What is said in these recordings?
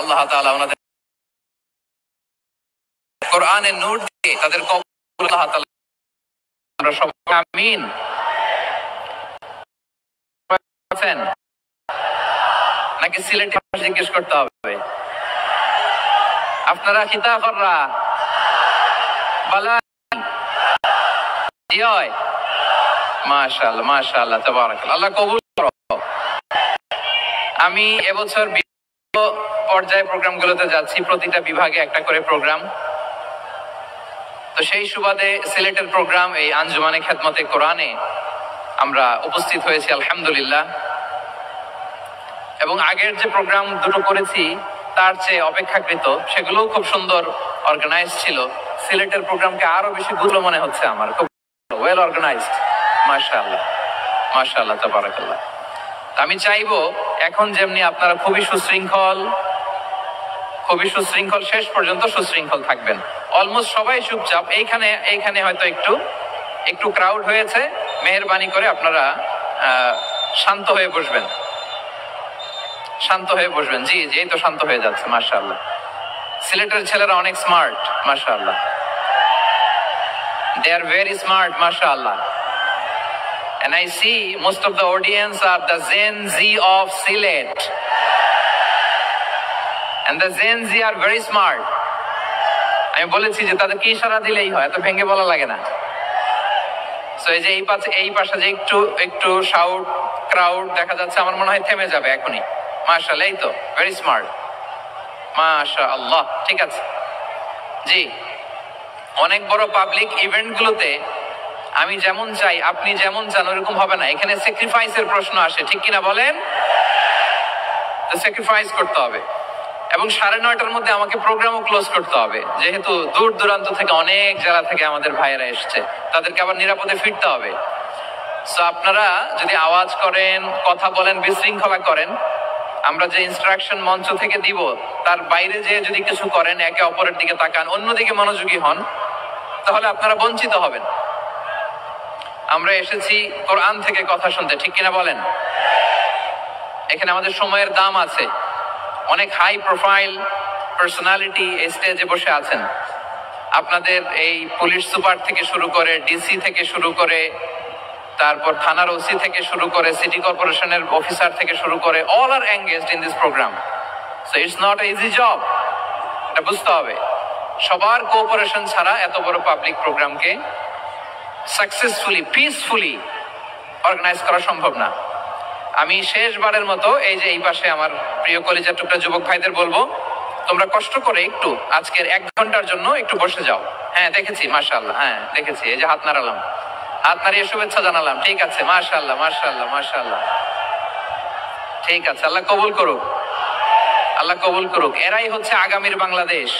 আল্লাহ তাআলা ওনাদের কোরআনের নূর দিয়ে তাদের কবর আল্লাহ তাআলা আমরা সবাই আমিন। নাকি সিলেটি ভাষা জিজ্ঞেস করতে হবে? আপনারা কিতা কররা বলা জি হয়। মাশাআল্লাহ মাশাআল্লাহ তাবারাকাল্লাহ, আল্লাহ কবুল করো। আমি এবছর পর্যায়ে প্রোগ্রামগুলোতে যাচ্ছি, প্রতিটা বিভাগে একটা করে প্রোগ্রাম। তো সেই সুবাদে সিলেটের প্রোগ্রাম এই আঞ্জুমানে খেদমতে কোরআনে আমরা উপস্থিত হয়েছি আলহামদুলিল্লাহ। এবং আগের যে প্রোগ্রাম দুটো করেছি তার চেয়ে অপেক্ষাকৃত সেগুলোও খুব সুন্দর অর্গানাইজ ছিল। সিলেটের প্রোগ্রামকে আরো বেশি গুলো মনে হচ্ছে আমার, খুব ওয়েল অর্গানাইজড। মাশাআল্লাহ মাশাআল্লাহ তাবারাকাল্লাহ। আমি চাইবো এখন যেমনি আপনারা খুবই সুশৃঙ্খল শেষ পর্যন্ত সুশৃঙ্খল থাকবেন। অলমোস্ট সবাই চুপচাপ, এইখানে হয়তো একটু ক্রাউড হয়েছে, মেহেরবানি করে আপনারা শান্ত হয়ে বসবেন, শান্ত হয়ে বসবেন। জি জি, এই তো শান্ত হয়ে যাচ্ছে। মাশাআল্লাহ, সিলেটের ছেলেরা অনেক স্মার্ট। মাশাআল্লাহ, they are very smart, mashallah. And I see most of the audience are the Gen Z of Silet, and the Gen Z are very smart. আমি বলেছি যে তাদেরকে ইশারা দিলেই হয়, এত ভেঙে বলা লাগে না। সো এই যে এই পাশে যে একটু শাউট ক্রাউড দেখা যাচ্ছে, আমার মনে হয় থেমে যাবে এখনই। মাশাআল্লাহ, এই তো ভেরি স্মার্ট। মাশাআল্লাহ, ঠিক আছে। জি, অনেক বড় পাবলিক ইভেন্ট গুলোতে আমি যেমন চাই আপনি যেমন চান ওরকম হবে না, এখানে স্যাক্রিফাইসের প্রশ্ন আসে, ঠিক কিনা বলেন? তো স্যাক্রিফাইস করতে হবে। এবং 9:30টার মধ্যে আমাকে প্রোগ্রামও ক্লোজ করতে হবে, যেহেতু দূর দূরান্ত থেকে অনেক জেলা থেকে আমাদের ভাইয়েরা এসছে, তাদেরকে আবার নিরাপদে ফিরতে হবে। সো আপনারা যদি আওয়াজ করেন, কথা বলেন, বিশৃঙ্খলা করেন, আমরা যে ইনস্ট্রাকশন মঞ্চ থেকে দিব তার বাইরে যে যদি কিছু করেন, একে অপরের দিকে তাকান, অন্যদিকে মনোযোগী হন, তাহলে আপনারা বঞ্চিত হবেন। আমরা এসেছি কোরআন থেকে কথা শুনতে, ঠিক কিনা বলেন? এখানে আমাদের সময়ের দাম আছে। অনেক হাই প্রোফাইল পার্সোনালিটি এই স্টেজে বসে আছেন। আপনাদের এই পুলিশ সুপার থেকে শুরু করে, ডিসি থেকে শুরু করে, তারপর থানার ওসি থেকে শুরু করে, সিটি কর্পোরেশনের অফিসার থেকে শুরু করে, all are engaged in this programme. So it's not a easy job, এটা বুঝতে হবে। সবার কোঅপারেশন ছাড়া এত বড় পাবলিক প্রোগ্রামকে সাকসেসফুলি, পিসফুলি অর্গানাইজ করা সম্ভব না। আমি শেষবারের মতো এই যে এই পাশে আমার প্রিয় কলেজের টুকরা যুবক ভাইদের বলবো, তোমরা কষ্ট করে একটু আজকের 1 ঘন্টার জন্য একটু বসে যাও। হ্যাঁ দেখেছি, মাশাআল্লাহ, হ্যাঁ দেখেছি, এই যে হাত নাড়ালাম, হাত নাড়িয়ে শুভেচ্ছা জানালাম, ঠিক আছে, মাশাআল্লাহ মাশাআল্লাহ মাশাআল্লাহ, ঠিক আছে। আল্লাহ কবুল করুক, আল্লাহ কবুল করুক। এরাই হচ্ছে আগামীর বাংলাদেশ।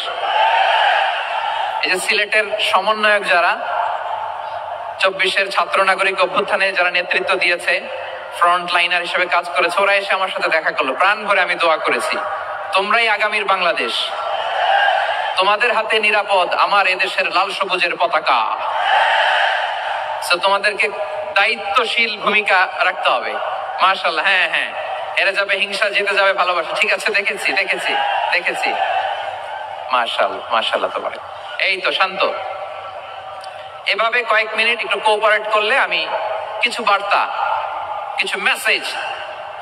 এই যে সিলেটের সমন্বয়ক যারা 24-এর ছাত্র নাগরিক অভ্যুত্থানে যারা নেতৃত্ব দিয়েছে, ফ্রন্ট লাইনার হিসেবে কাজ করেছে, ওরা এসে আমার সাথে দেখা করলো, প্রাণ ভরে আমি দোয়া করেছি, তোমরাই আগামীর বাংলাদেশ, তোমাদের হাতে নিরাপদ আমার এদেশের লাল সবুজের পতাকা। সো তোমাদেরকে দায়িত্বশীল ভূমিকা রাখতে হবে। মাশাআল্লাহ, হ্যাঁ হ্যাঁ, হেরে যাবে হিংসা, জিতে যাবে ভালোবাসা, ঠিক আছে, দেখেছি দেখেছি দেখেছি। মাশাআল্লাহ মাশাআল্লাহ, তোমার এই তো শান্ত। এভাবে কয়েক মিনিট একটু কোঅপারেট করলে আমি কিছু বার্তা, কিছু মেসেজ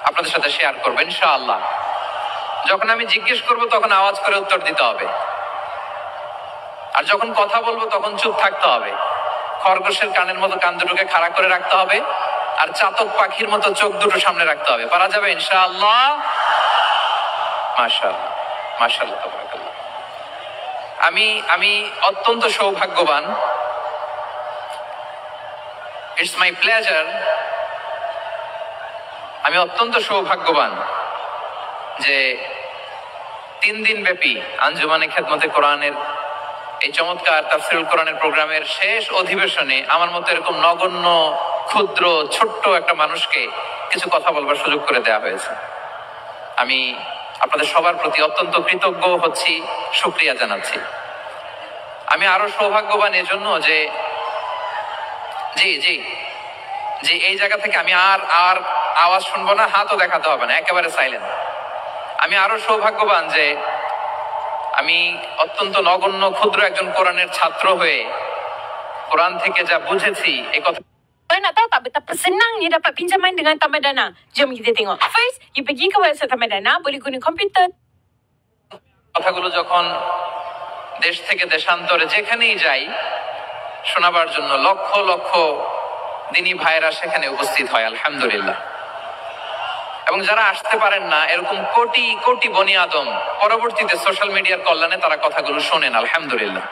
আপনাদের সাথে শেয়ার করবো ইনশাআল্লাহ। যখন আমি জিজ্ঞেস করব তখন আওয়াজ করে উত্তর দিতে হবে, আর যখন কথা বলবো তখন চুপ থাকতে হবে। খরগোশের কানের মতো কান দুটোকে খাড়া করে রাখতে হবে, আর চাতক পাখির মতো চোখ দুটো সামনে রাখতে হবে। পারা যাবে ইনশাআল্লাহ? মাশাআল্লাহ মাশাআল্লাহ তাবারাকাল্লাহ। আমি অত্যন্ত সৌভাগ্যবান, ইটস মাই প্লেজার, আমি অত্যন্ত সৌভাগ্যবান যে 3 দিন ব্যাপী আঞ্জুমানে খেদমতে কোরআনের এই চমৎকার তাফসীরুল কোরআনের প্রোগ্রামের শেষ অধিবেশনে আমার মতো এরকম নগণ্য, ক্ষুদ্র, ছোট্ট একটা মানুষকে কিছু কথা বলবার সুযোগ করে দেওয়া হয়েছে। আমি আপনাদের সবার প্রতি অত্যন্ত কৃতজ্ঞ হচ্ছি, শুকরিয়া জানাচ্ছি। আমি আরো সৌভাগ্যবান এজন্য যে জি জি জি, এই জায়গা থেকে আমি আর আওয়াজ শুনবো না, হাতও দেখাতে হবে না, একেবারে সাইলেন্ট। আমি আরো সৌভাগ্যবান যে আমি অত্যন্ত নগণ্য ক্ষুদ্র একজন কোরআনের ছাত্র হয়ে কোরআন থেকে যা বুঝেছি এই কথা Saya nak tahu tak betapa senangnya dapat pinjaman dengan tambah dana. Jom kita tengok. First, you pergi ke website tambah dana, boleh guna komputer. কথাগুলো যখন দেশ থেকে দেশান্তরে যেখানেই যাই শোনাবার জন্য লক্ষ লক্ষ দিনী ভাইরা সেখানে উপস্থিত হয় আলহামদুলিল্লাহ। এবং যারা আসতে পারেন না এরকম কোটি কোটি বনি আদম পরবর্তীতে সোশ্যাল মিডিয়ার কল্যাণে তারা কথাগুলো শোনেন আলহামদুলিল্লাহ।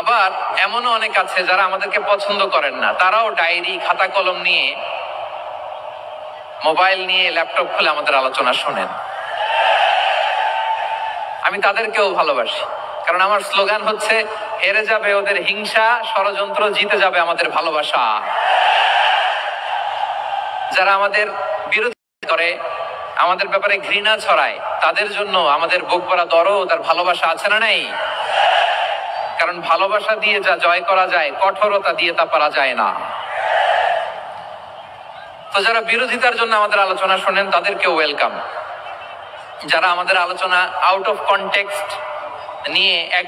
আবার এমনও অনেক আছে যারা আমাদেরকে পছন্দ করেন না, তারাও ডায়েরি খাতা কলম নিয়ে মোবাইল নিয়ে ল্যাপটপ খুলে আমাদের আলোচনা শোনেন। আমি তাদেরকেও ভালোবাসি, কারণ আমার স্লোগান হচ্ছে হেরে যাবে ওদের হিংসা, ষড়যন্ত্র, জিতে যাবে আমাদের ভালোবাসা। যারা আমাদের বিরোধিতা করে, আমাদের ব্যাপারে ঘৃণা ছড়ায়, তাদের জন্য আমাদের বুক ভরা দরদ আর ভালোবাসা আছে না নাই? কারণ ভালোবাসা দিয়ে যা জয় করা যায় কঠোরতা দিয়ে তা পারা যায় না। তো যারা বিরোধিতার জন্য আমাদের আলোচনা শোনেন তাদেরকে ওয়েলকাম। যারা আমাদের আলোচনা আউট অফ কনটেক্সট নিয়ে এক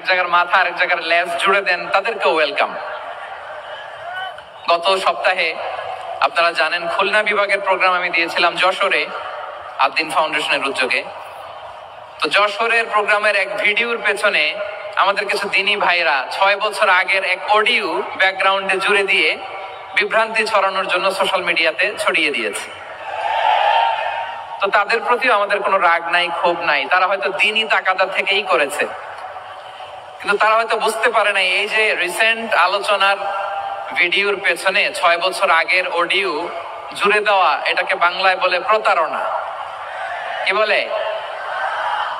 জায়গার মাথা আর এক জায়গার লেজ জুড়ে দেন তাদেরকেও ওয়েলকাম। গত সপ্তাহে আপনারা জানেন খুলনা বিভাগের প্রোগ্রাম আমি দিয়েছিলাম যশোরে আদ্দিন ফাউন্ডেশনের উদ্যোগে। তো যশোরের প্রোগ্রামের এক ভিডিওর পেছনে আমাদের কিছু দিনী ভাইরা 6 বছর আগের এক অডিও ব্যাকগ্রাউন্ডে জুড়ে দিয়ে বিভ্রান্তি ছড়ানোর জন্য সোশ্যাল মিডিয়াতে ছড়িয়ে দিয়েছে। তো তাদের প্রতিও আমাদের কোনো রাগ নাই, ক্ষোভ নাই। তারা হয়তো দিনই তাকাদা থেকেই করেছে, কিন্তু তারা হয়তো বুঝতে পারে না এই যে রিসেন্ট আলোচনার ভিডিওর পেছনে 6 বছর আগের অডিও জুড়ে দেওয়া, এটাকে বাংলায় বলে প্রতারণা। কি বলে?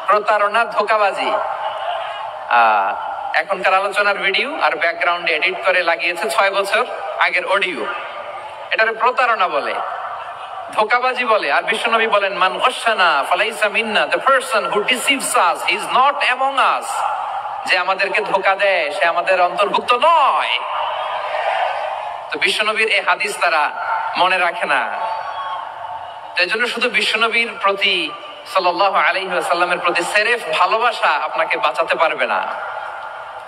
প্রতারণা, ধোঁকাবাজি। এখনকার আলোচনার ভিডিও আর ব্যাকগ্রাউন্ডে এডিট করে লাগিয়েছে 6 বছর আগের অডিও। এটারে প্রতারণা বলে, ধোঁকাবাজি বলে। আর বিশ্বনবী বলেন মান গাশশানা ফালাইসা মিন্না, the person who deceives us he is not among us. যে আমাদেরকে ধোঁকা দেয় সে আমাদের অন্তর্ভুক্ত নয়। তো বিশ্বনবীর এই হাদিস তারা মনে রাখে না। তাই জন্য শুধু বিশ্বনবীর প্রতি সাল্লাল্লাহু আলাইহি ওয়াসাল্লামের প্রতি সেরেফ ভালোবাসা আপনাকে বাঁচাতে পারবে না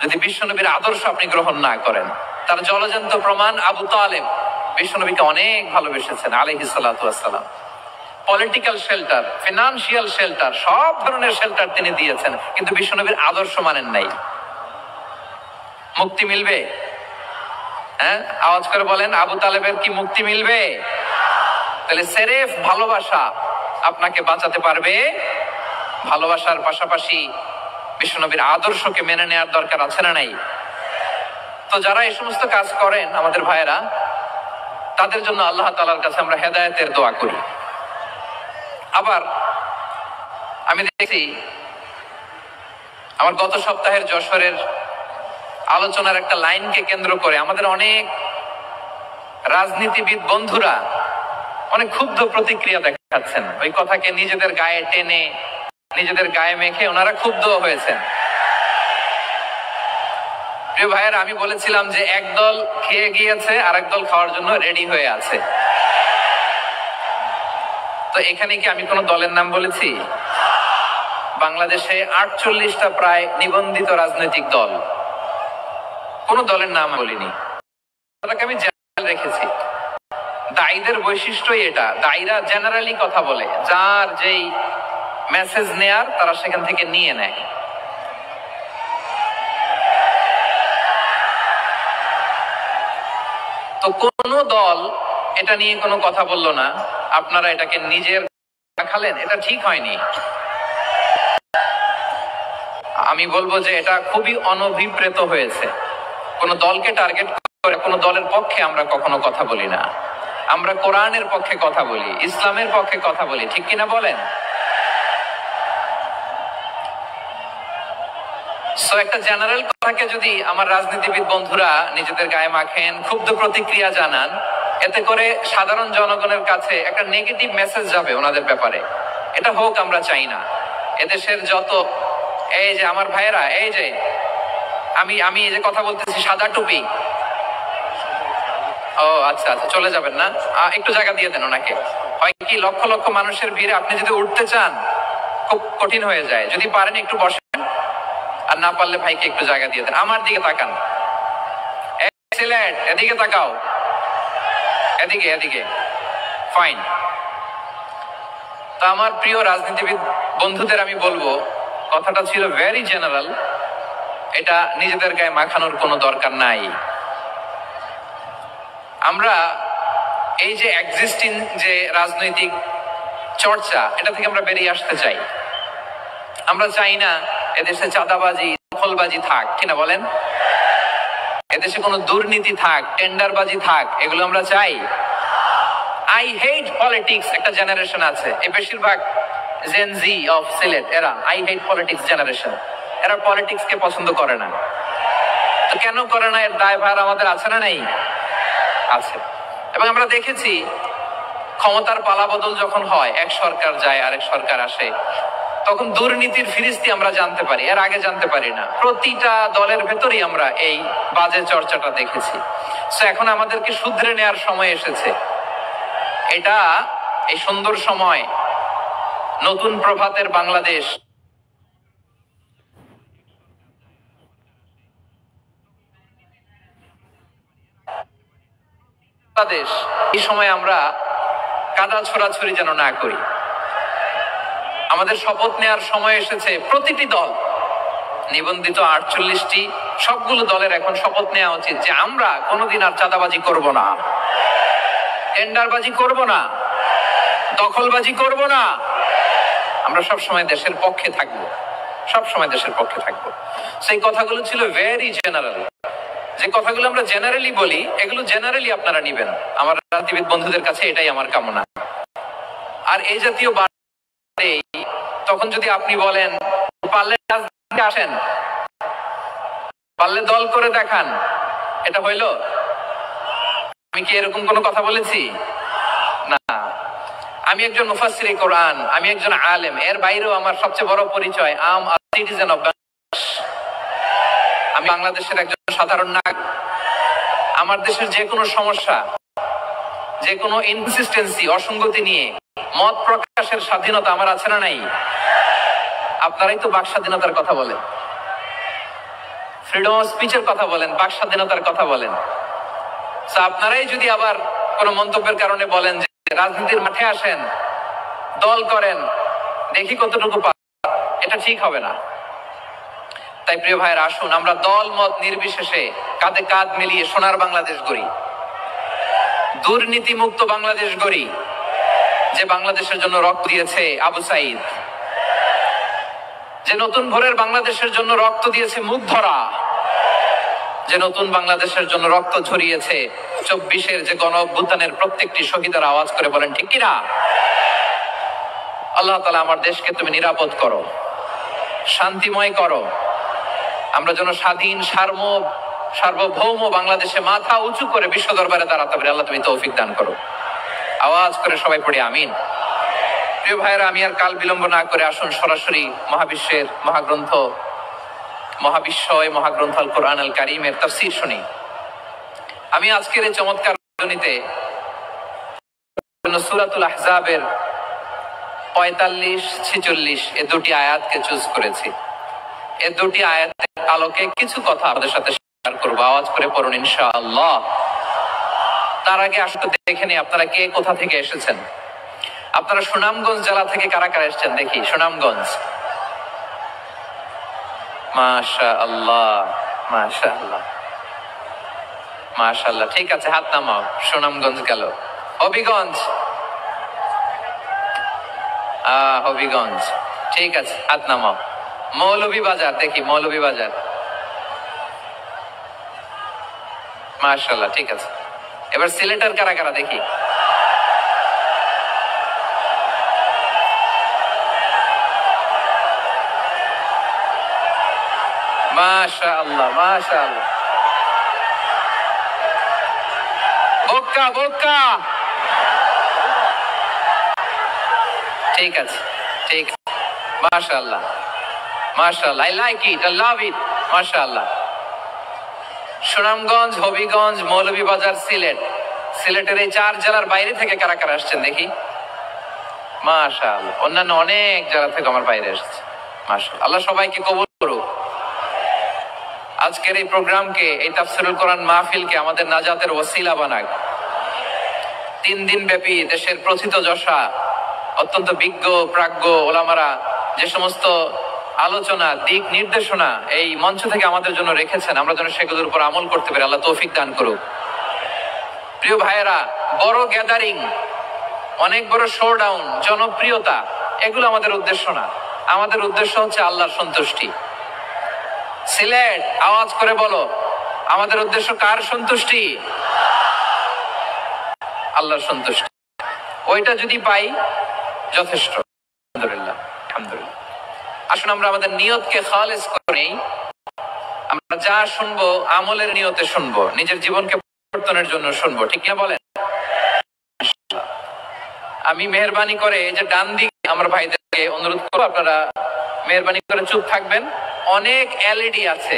যদি বিশ্বনবীর আদর্শ আপনি গ্রহণ না করেন। তার জলজন্ত প্রমাণ আবু তালেব বিশ্বনবীকে অনেক ভালোবেসেছেন আলাইহিস সালাতু ওয়াসসালাম। পলিটিক্যাল শেল্টার, ফিনান্সিয়াল শেল্টার, সব ধরনের শেল্টার তিনি দিয়েছেন, কিন্তু বিশ্বনবীর আদর্শ মানেন নাই। মুক্তি মিলবে? হ্যাঁ, আওয়াজ করে বলেন, আবু তালেবের কি মুক্তি মিলবে? তাহলে সেরেফ ভালোবাসা আপনাকে বাঁচাতে পারবে। ভালোবাসার পাশাপাশি বিশ্বনবীর আদর্শকে মেনে নেওয়ার দরকার আছে না নাই? তো যারা এই সমস্ত কাজ করেন আমাদের ভাইয়েরা, তাদের জন্য আল্লাহ তাআলার কাছে আমরা হেদায়েতের দোয়া করি। আবার আমি দেখছি আমার গত সপ্তাহের যশোরের আলোচনার একটা লাইনকে কেন্দ্র করে আমাদের অনেক রাজনীতিবিদ বন্ধুরা অনেক ক্ষুব্ধ প্রতিক্রিয়া দেখাচ্ছেন। ওই কথাকে নিজেদের গায়ে টেনে, নিজেদের গায়ে মেখে ওনারা ক্ষুব্ধ হয়েছেন। প্রিয় ভাইয়েরা, আমি বলেছিলাম যে একদল খেয়ে গিয়েছে আর একদল খাওয়ার জন্য রেডি হয়ে আছে। তো এখানে কি আমি কোনো দলের নাম বলেছি? বাংলাদেশে 48টা প্রায় নিবন্ধিত রাজনৈতিক দল, কোন দলের নাম বলিনি। তাদেরকে আমি জেনারেল রেখেছি। দায়ীদের বৈশিষ্ট্যই এটা, দায়ীরা জেনারেলি কথা বলে, যার যেই মেসেজ নেয়ার তারা সেখান থেকে নিয়ে নেয়। তো কোন দল এটা নিয়ে কোনো কথা বললো না, আপনারা এটাকে নিজের দেখালেন, এটা ঠিক হয়নি। আমি বলবো যে এটা খুবই অনভিপ্রেত হয়েছে। কোন দলকে টার্গেট করে কোন দলের পক্ষে আমরা কখনো কথা বলি না। আমরা কোরআনের পক্ষে কথা বলি, ইসলামের পক্ষে কথা বলি, ঠিক কিনা বলেন? সো একটা জেনারেল কথাকে যদি আমার রাজনীতিবিদ বন্ধুরা নিজেদের গায়ে মাখেন, ক্ষুব্ধ প্রতিক্রিয়া জানান, এতে করে সাধারণ জনগণের কাছে একটা নেগেটিভ মেসেজ যাবে ওনাদের ব্যাপারে। এটা হোক আমরা চাই না। এদেশের যত এই যে আমার ভাইয়েরা, এই যে আমি এই যে কথা বলতেছি, সাদা টুপি ও আচ্ছা আচ্ছা, চলে যাবেন না? একটু জায়গা দিয়ে দেন ওনাকে। হয় কি, লক্ষ লক্ষ মানুষের ভিড়ে আপনি যদি উঠতে চান খুব কঠিন হয়ে যায়। যদি পারেন একটু বসেন, আর না পারলে ভাইকে একটু জায়গা দিয়ে দেন। আমার দিকে তাকান, এক্সিলেন্ট, এদিকে তাকাও, এদিকে এদিকে, ফাইন। তো আমার প্রিয় রাজনীতিবিদ বন্ধুদের আমি বলবো, কথাটা ছিল ভেরি জেনারেল, এটা নিজেদের গায়ে মাখানোর কোনো দরকার নাই। আমরা এই যে এক্সিস্টিং যে রাজনৈতিক চর্চা, এটা থেকে আমরা বেরিয়ে আসতে চাই। আমরা চাই না এদেশে চাঁদাবাজি, দখলবাজি থাক, কিনা বলেন? এদেশে কোনো দুর্নীতি থাক, টেন্ডারবাজি থাক, এগুলো আমরা চাই। আই হেট পলিটিক্স একটা জেনারেশন আছে, এই বেশিরভাগ জেন জি অফ সিলেট, এরা আই হেট পলিটিক্স জেনারেশন। এরা পলিটিক্স কে পছন্দ করে না। তো কেন করে না, এর দায়ভার আমাদের আছে না নেই? আছে। এবং আমরা দেখেছি ক্ষমতার পালাবদল যখন হয়, এক সরকার যায় আরেক সরকার আসে, তখন দুর্নীতির ফিরিস্তি আমরা জানতে পারি, এর আগে জানতে পারি না। প্রতিটা দলের ভেতরেই আমরা এই বাজে চর্চাটা দেখেছি। তো এখন আমাদেরকে শুধরে নেওয়ার সময় এসেছে। এটা এই সুন্দর সময়, নতুন প্রভাতের বাংলাদেশ, এই সময় আমরা কাদা ছোড়াছড়ি যেন না করি। আমাদের শপথ নেওয়ার সময় এসেছে। প্রতিটি দল, নিবন্ধিত 48টি, সবগুলো দলের এখন শপথ নেওয়া উচিত যে আমরা কোনোদিন আর চাঁদাবাজি করব না, টেন্ডারবাজি করব না, দখলবাজি করব না। আমরা সবসময় দেশের পক্ষে থাকবো, সবসময় দেশের পক্ষে থাকবো। সেই কথাগুলো ছিল ভেরি জেনারেল। যে কথাগুলো আমরা জেনারেলি বলি, এগুলো জেনারেলি আপনারা নিবেন। আমার রাজনীতিবিদ বন্ধুদের কাছে এটাই আমার কামনা। আর এই জাতীয় তখন যদি আপনি বলেন পারলে রাজনীতিতে আসেন, পারলে দল করে দেখান, এটা হইল? আমি কি এরকম কোনো কথা বলেছি? না। আমি একজন মুফাসসিরে কোরআন, আমি একজন আলেম, এর বাইরেও আমার সবচেয়ে বড় পরিচয় আম সিটিজেন অফ বাংলাদেশ। আমি বাংলাদেশের একজন সাধারণ নাগরিক। আমার দেশের যে কোনো সমস্যা, যে কোনো ইনকনসিস্টেন্সি, অসঙ্গতি নিয়ে মত প্রকাশের স্বাধীনতা আমার আছে না নাই? আপনারাই তো বাক স্বাধীনতার কথা বলেন, ফ্রিডম অফ স্পিচের কথা বলেন, বাক স্বাধীনতার কথা বলেন। আপনারাই যদি আবার কোন মন্তব্যের কারণে বলেন যে রাজনীতির মাঠে আসেন, দল করেন, দেখি কতটুকু পান, এটা ঠিক হবে না। তাই প্রিয় ভাইয়েরা, আসুন আমরা দল মত নির্বিশেষে কাঁধে কাঁধ মিলিয়ে সোনার বাংলাদেশ গড়ি, দুর্নীতি মুক্ত বাংলাদেশ গড়ি, যে বাংলাদেশের জন্য রক্ত দিয়েছে আবু সাইদ, যে নতুন ভোরের বাংলাদেশের জন্য রক্ত দিয়েছে মুগ্ধরা, যে নতুন বাংলাদেশের জন্য রক্ত ঝরিয়েছে 24-এর যে গণ অভ্যুত্থানের প্রত্যেকটি শহীদের। আওয়াজ করে বলেন ঠিক কিনা? আল্লাহ তাআলা আমার দেশকে তুমি নিরাপদ করো, শান্তিময় করো। আমরা যেন স্বাধীন, সার্বভৌম বাংলাদেশে মাথা উঁচু করে বিশ্ব দরবারে দাঁড়াতে পারি। আল্লাহ তুমি তৌফিক দান করো। আওয়াজ করে সবাই পড়ি আমিন। প্রিয় ভাইয়েরা, আমি আর কাল বিলম্ব না করে আসুন সরাসরি মহাবিশ্বের মহাগ্রন্থ, মহাবিশ্বয় মহাগ্রন্থ আল কোরআন আল কারীমের তাফসীর শুনি। আমি আজকের এই চমৎকার আয়োজনে সূরাতুল আহজাবের 45-46 এই দুটি আয়াতকে চুজ করেছি। এই দুটি আয়াতের আলোকে কিছু কথা আপনাদের সাথে শেয়ার করব। আওয়াজ করে পড়ুন ইনশাআল্লাহ। তার আগে আসলে দেখে নিই আপনারা কে কোথা থেকে এসেছেন। আপনারা সুনামগঞ্জ জেলা থেকে কারা কারা এসেছেন দেখি। সুনামগঞ্জ, মাশাআল্লাহ মাশাআল্লাহ মাশাআল্লাহ, ঠিক আছে, হাত নামাও। সুনামগঞ্জ গেল। হবিগঞ্জ, হবিগঞ্জ, ঠিক আছে, হাত নামাও। মৌলভীবাজার দেখি, মৌলভীবাজার, মাশাআল্লাহ, ঠিক আছে। এবার সিলেটের কারা কারা দেখি। মাশাআল্লাহ মাশাআল্লাহ, বোকা বোকা, ঠিক আছে, ঠিক আছে, মাশাআল্লাহ মাশাআল্লাহ, I like it, I love it, মাশাআল্লাহ। সুনামগঞ্জ, হবিগঞ্জ, মৌলভীবাজার, সিলেট, সিলেটের এই 4 জেলার বাইরে থেকে কারা কারা আসছেন দেখি। মাশাআল্লাহ, অন্যান্য অনেক জেলা থেকে আমার বাইরে এসেছে। মাশাআল্লাহ, আল্লাহ সবাইকে কবুল করুক। আজকের এই প্রোগ্রামকে, এই তাফসীরুল কোরআন মাহফিলকে আমাদের নাজাতের ওসিলা বানাক। 3 দিন ব্যাপী দেশের প্রথিতযশা অত্যন্ত বিজ্ঞ প্রাজ্ঞ ওলামারা যে সমস্ত আলোচনা, দিক নির্দেশনা এই মঞ্চ থেকে আমাদের জন্য রেখেছেন, আমরা যেন সেগুলোর উপর আমল করতে পারি। আল্লাহ তৌফিক দান করুক। প্রিয় ভাইয়েরা, বড় গ্যাদারিং, অনেক বড় শোডাউন, জনপ্রিয়তা, এগুলো আমাদের উদ্দেশ্য না। আমাদের উদ্দেশ্য হচ্ছে আল্লাহর সন্তুষ্টি। সিলেট, আওয়াজ করে বলো, আমাদের উদ্দেশ্য কার সন্তুষ্টি? আল্লাহর সন্তুষ্টি। ওইটা যদি পাই যথেষ্ট। আলহামদুলিল্লাহ, আলহামদুলিল্লাহ। আসুন আমরা আমাদের নিয়তকে খালেস করি। আমরা যা শুনবো আমলের নিয়তে শুনবো, নিজের জীবনকে পরিবর্তনের জন্য শুনবো, ঠিক না বলেন? আমি মেহরবানি করে এই যে ডান দিকে আমার ভাইদেরকে অনুরোধ করবো, আপনারা মেহরবানি করে চুপ থাকবেন। অনেক এলইডি আছে,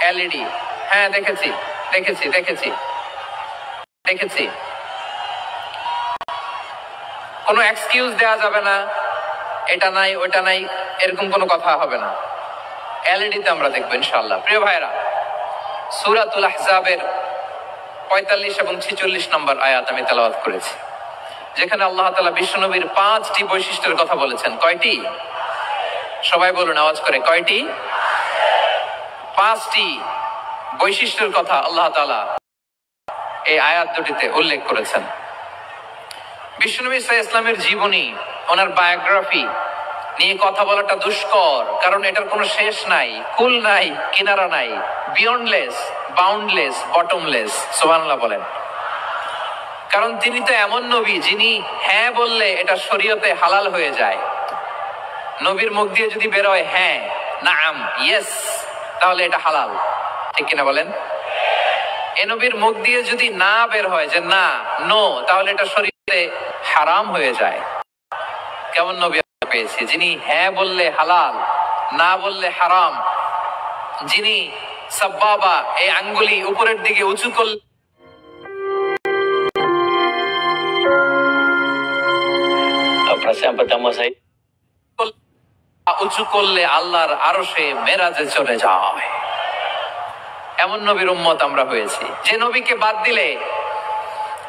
এলইডি। হ্যাঁ, দেখেছি দেখেছি দেখেছি দেখেছি। কোনো এক্সকিউজ দেওয়া যাবে না, এটা নাই ওটা নাই, এরকম কোনো কথা হবে না। এলইডিতে আমরা দেখবো ইনশাআল্লাহ। প্রিয় ভাইরা, সূরাতুল আহজাবের 45 এবং 46 নম্বর আয়াত আমি তেলাওয়াত করেছি, যেখানে আল্লাহ তাআলা বিশ্বনবীর 5টি বৈশিষ্ট্যের কথা বলেছেন। কয়টি? সবাই বলুন আওয়াজ করে, কয়টি? 5টি বৈশিষ্ট্যের কথা আল্লাহ তাআলা এই আয়াত দুটিতে উল্লেখ করেছেন। বিশ্বনবী সাল্লাল্লাহু আলাইহি ওয়াসাল্লামের জীবনী, ওনার বায়োগ্রাফি নিয়ে কথা বলাটা দুষ্কর, কারণ এটার কোনো শেষ নাই, কুল নাই, কিনারা নাই, বিয়ন্ডলেস, বাউন্ডলেস, বটমলেস। সুবহানাল্লাহ বলেন। কারণ তিনি তো এমন নবী যিনি হ্যাঁ বললে এটা শরীয়তে হালাল হয়ে যায়। নবীর মুখ দিয়ে যদি বের হয় হ্যাঁ, নাম, ইয়েস, তাহলে এটা হালাল, ঠিক কিনা বলেন? এ নবীর মুখ দিয়ে যদি না বের হয় যে না, নো, তাহলে এটা শরীয়তে হারাম হয়ে যায়। কেমন নবী পেয়েছি যিনি হ্যাঁ বললে হালাল, না বললে হারাম, যিনি সাব্বাবা, এই আঙ্গুলি উপরের দিকে উঁচু করলে উঁচু করলে আল্লাহর আরশে মেরাজে চলে যায়। এমন নবীর উম্মত আমরা হয়েছি। যে নবীকে বাদ দিলে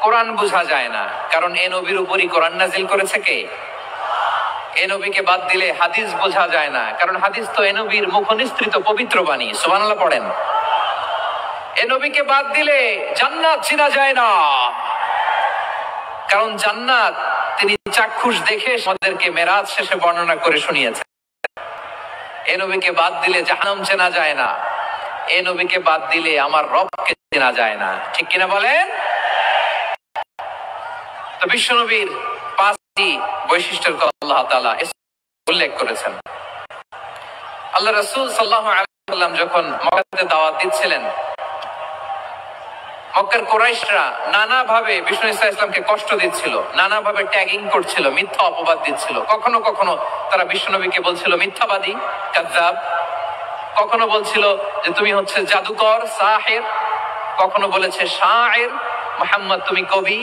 কোরআন বোঝা যায় না, কারণ এ নবীর উপরই কোরআন নাজিল করেছে কে? এ নবীকে বাদ দিলে হাদিস বোঝা যায় না, কারণ হাদিস তো এ নবীর মুখনিসৃত পবিত্র বাণী। সুবহানাল্লাহ পড়েন। এ নবীকে বাদ দিলে জান্নাত চিনা যায় না, কারণ জান্নাত তিনি চাক্ষুষ দেখে আমাদেরকে মেরাজ শেষে বর্ণনা করে শুনিয়েছেন। এ নবীকে বাদ দিলে জাহান্নাম চেনা যায় না, এ নবীকে বাদ দিলে আমার রবকে চেনা যায় না, ঠিক কিনা বলেন? তো বিশ্ব নবীর 5টি বৈশিষ্ট্যের কথা আল্লাহ তাআলা উল্লেখ করেছেন। আল্লাহ রাসূল সাল্লাল্লাহু আলাইহি ওয়াসাল্লাম যখন মক্কাতে দাওয়াত দিচ্ছিলেন, মক্কার কুরাইশরা নানাভাবে বিষ্ণু ইসলামকে কষ্ট দিচ্ছিল, নানাভাবে ট্যাগিং করছিল, মিথ্যা অপবাদ দিচ্ছিল। কখনো কখনো তারা বিশ্বনবীকে বলছিল মিথ্যাবাদী, কাযযাব। কখনো বলছিল যে তুমি হচ্ছে জাদুকর, সাহির। কখনো বলেছে শায়ের, মুহাম্মদ তুমি কবি।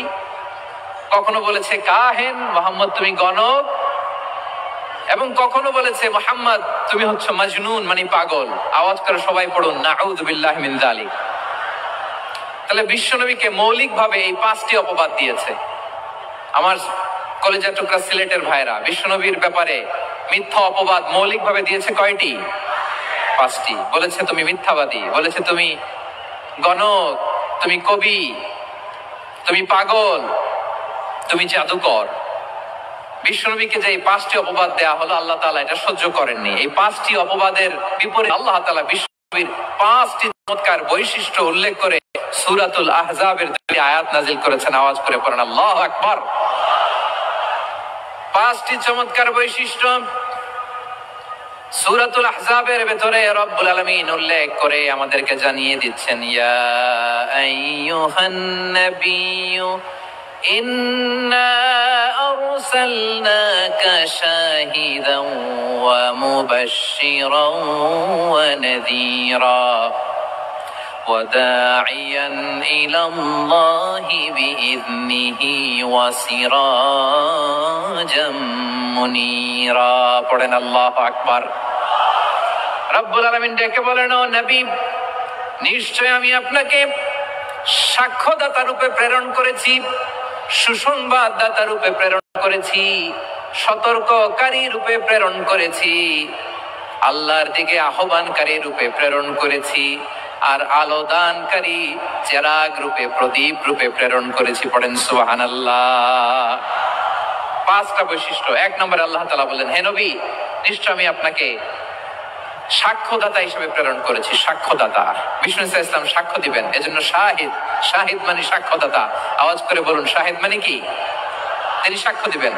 কখনো বলেছে কাহেন, মুহাম্মদ তুমি গণক। এবং কখনো বলেছে মুহাম্মদ তুমি হচ্ছে মাজনুন, মানে পাগল। আওয়াজ করে সবাই পড়ুন, নাউযু বিল্লাহি মিন যালিক। তাহলে বিশ্বনবীকে মৌলিকভাবে এই 5টি অপবাদ দিয়েছে। আমার কলেজের টুকরা সিলেটের ভাইরা, বিশ্বনবীর ব্যাপারে মিথ্যা অপবাদ মৌলিকভাবে দিয়েছে কয়টি? 5টি। বলেছে তুমি মিথ্যাবাদী, বলেছে তুমি গণক, তুমি কবি, তুমি পাগল, তুমি জাদুকর। বিশ্বনবীকে যে এই 5টি অপবাদ দেয়া হলো, আল্লাহ তাআলা এটা সহ্য করেননি। এই 5টি অপবাদের বিপরীতে আল্লাহ তাআলা বিশ্বনবীর 5টি চমৎকার বৈশিষ্ট্য উল্লেখ করে সূরাতুল আহজাবের 2টি আয়াত নাজিল করেছেন। আওয়াজ করে পড়েন আল্লাহু আকবার। 5টি চমৎকার বৈশিষ্ট্য সূরাতুল আহজাবের ভেতরে রব্বুল আলামিন উল্লেখ করে আমাদেরকে জানিয়ে দিচ্ছেন, ইয়া আইয়ুহান নাবিয়্যু ইন্না আরসালনাকা শাহিদান ওয়া মুবাশশিরান ওয়া নাযীরা وداعيا إلى الله بإذنه وسراجا منيرا পড়েন আল্লাহু আকবার। রব্বুল আলামিন ডেকে বলেন, ও নবী, নিশ্চয় আমি আপনাকে সাক্ষ্যদাতা রূপে প্রেরণ করেছি, সুসংবাদদাতা রূপে প্রেরণ করেছি, সতর্ককারী রূপে প্রেরণ করেছি, আল্লাহর দিকে আহ্বানকারী রূপে প্রেরণ করেছি, আর আলো দানকারী চেরাগ রূপে, প্রদীপ রূপে প্রেরণ করেছি। পড়েন সুবহানাল্লাহ। পাঁচটা বৈশিষ্ট্য। এক নম্বরে আল্লাহ তাআলা বলেন, হে নবী, নিশ্চয় আমি আপনাকে সাক্ষ্যদাতা হিসেবে প্রেরণ করেছি। সাক্ষ্যদাতা, বিষ্ণু ইসা ইসলাম সাক্ষ্য দিবেন, এজন্য শাহিদ। শাহিদ মানে সাক্ষ্যদাতা। আওয়াজ করে বলুন, শাহিদ মানে কি? তিনি সাক্ষ্য দিবেন।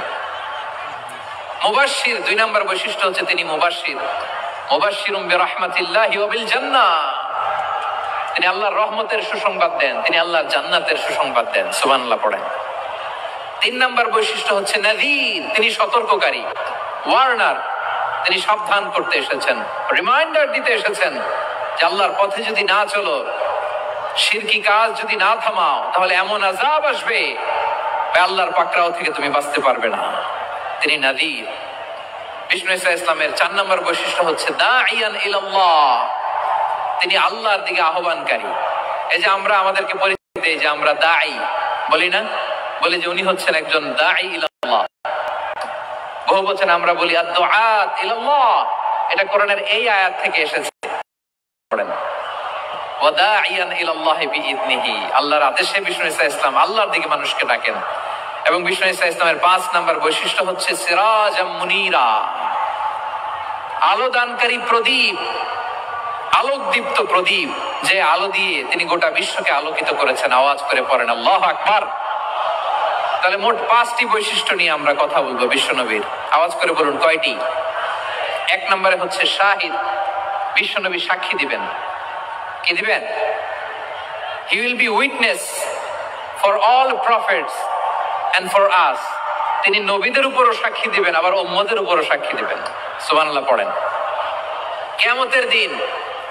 মুবাশশির, দুই নম্বর বৈশিষ্ট্য হচ্ছে তিনি মুবাশশির। মুবাশশিরুম বিরাহমাতিল্লাহি ওয়া বিল জান্নাহ, তিনি আল্লাহর রহমতের সুসংবাদ দেন, তিনি আল্লাহর জান্নাতের সুসংবাদ দেন। সুবহানাল্লাহ পড়েন। তিন নম্বর বৈশিষ্ট্য হচ্ছে নাযীর, তিনি সতর্ককারী, ওয়ার্নার, তিনি সাবধান করতে এসেছেন, রিমাইন্ডার দিতে এসেছেন যে আল্লাহর পথে যদি না চলো, শিরকি কাজ যদি না থামাও, তাহলে এমন আযাব আসবে আল্লাহর পাকড়াও থেকে তুমি বাঁচতে পারবে না। তিনি নাযীর। বিষ্ণু ইসা ইসলামের চার নম্বর বৈশিষ্ট্য হচ্ছে দাঈয়ান ইলাল্লাহ, তিনি আল্লাহর দিকে আহ্বানকারী। এই যে আমরা আমাদেরকে পরিচয় দেই যে আমরা দাঈ, বলি না? বলি যে উনি হচ্ছেন একজন দাঈ ইলাল্লাহ। বহু বচন আমরা বলি আদ-দুআত ইলাল্লাহ, এটা কোরআনের এই আয়াত থেকে এসেছে। পড়েন, ওয়া দাঈয়ান ইলাল্লাহি বিইذনিহি, আল্লাহর আদেশে বিষ্ণু ইসা ইসলাম আল্লাহর দিকে মানুষকে ডাকেন। এবং বিষ্ণু ইসা ইসলামের পাঁচ নম্বর বৈশিষ্ট্য হচ্ছে সিরাজাম মুনীরা, আলো দানকারী প্রদীপ, আলোকদীপ্ত প্রদীপ, যে আলো দিয়ে তিনি গোটা বিশ্বকে আলোকিত করেছেন। আওয়াজ করে পড়েন আল্লাহু আকবার। তাহলে মোট পাঁচটি বৈশিষ্ট্য নিয়ে আমরা কথা বলবো বিশ্বনবীর। আওয়াজ করে বলুন কয়টি? এক নম্বরে হচ্ছে শাহিদ, বিশ্বনবী সাক্ষী দিবেন। কি দিবেন? He will be witness for all prophets and for us, তিনি নবীদের উপরও সাক্ষী দিবেন, আবার উম্মতের উপরও সাক্ষী দিবেন। সুবহানাল্লাহ পড়েন। কিয়ামতের দিন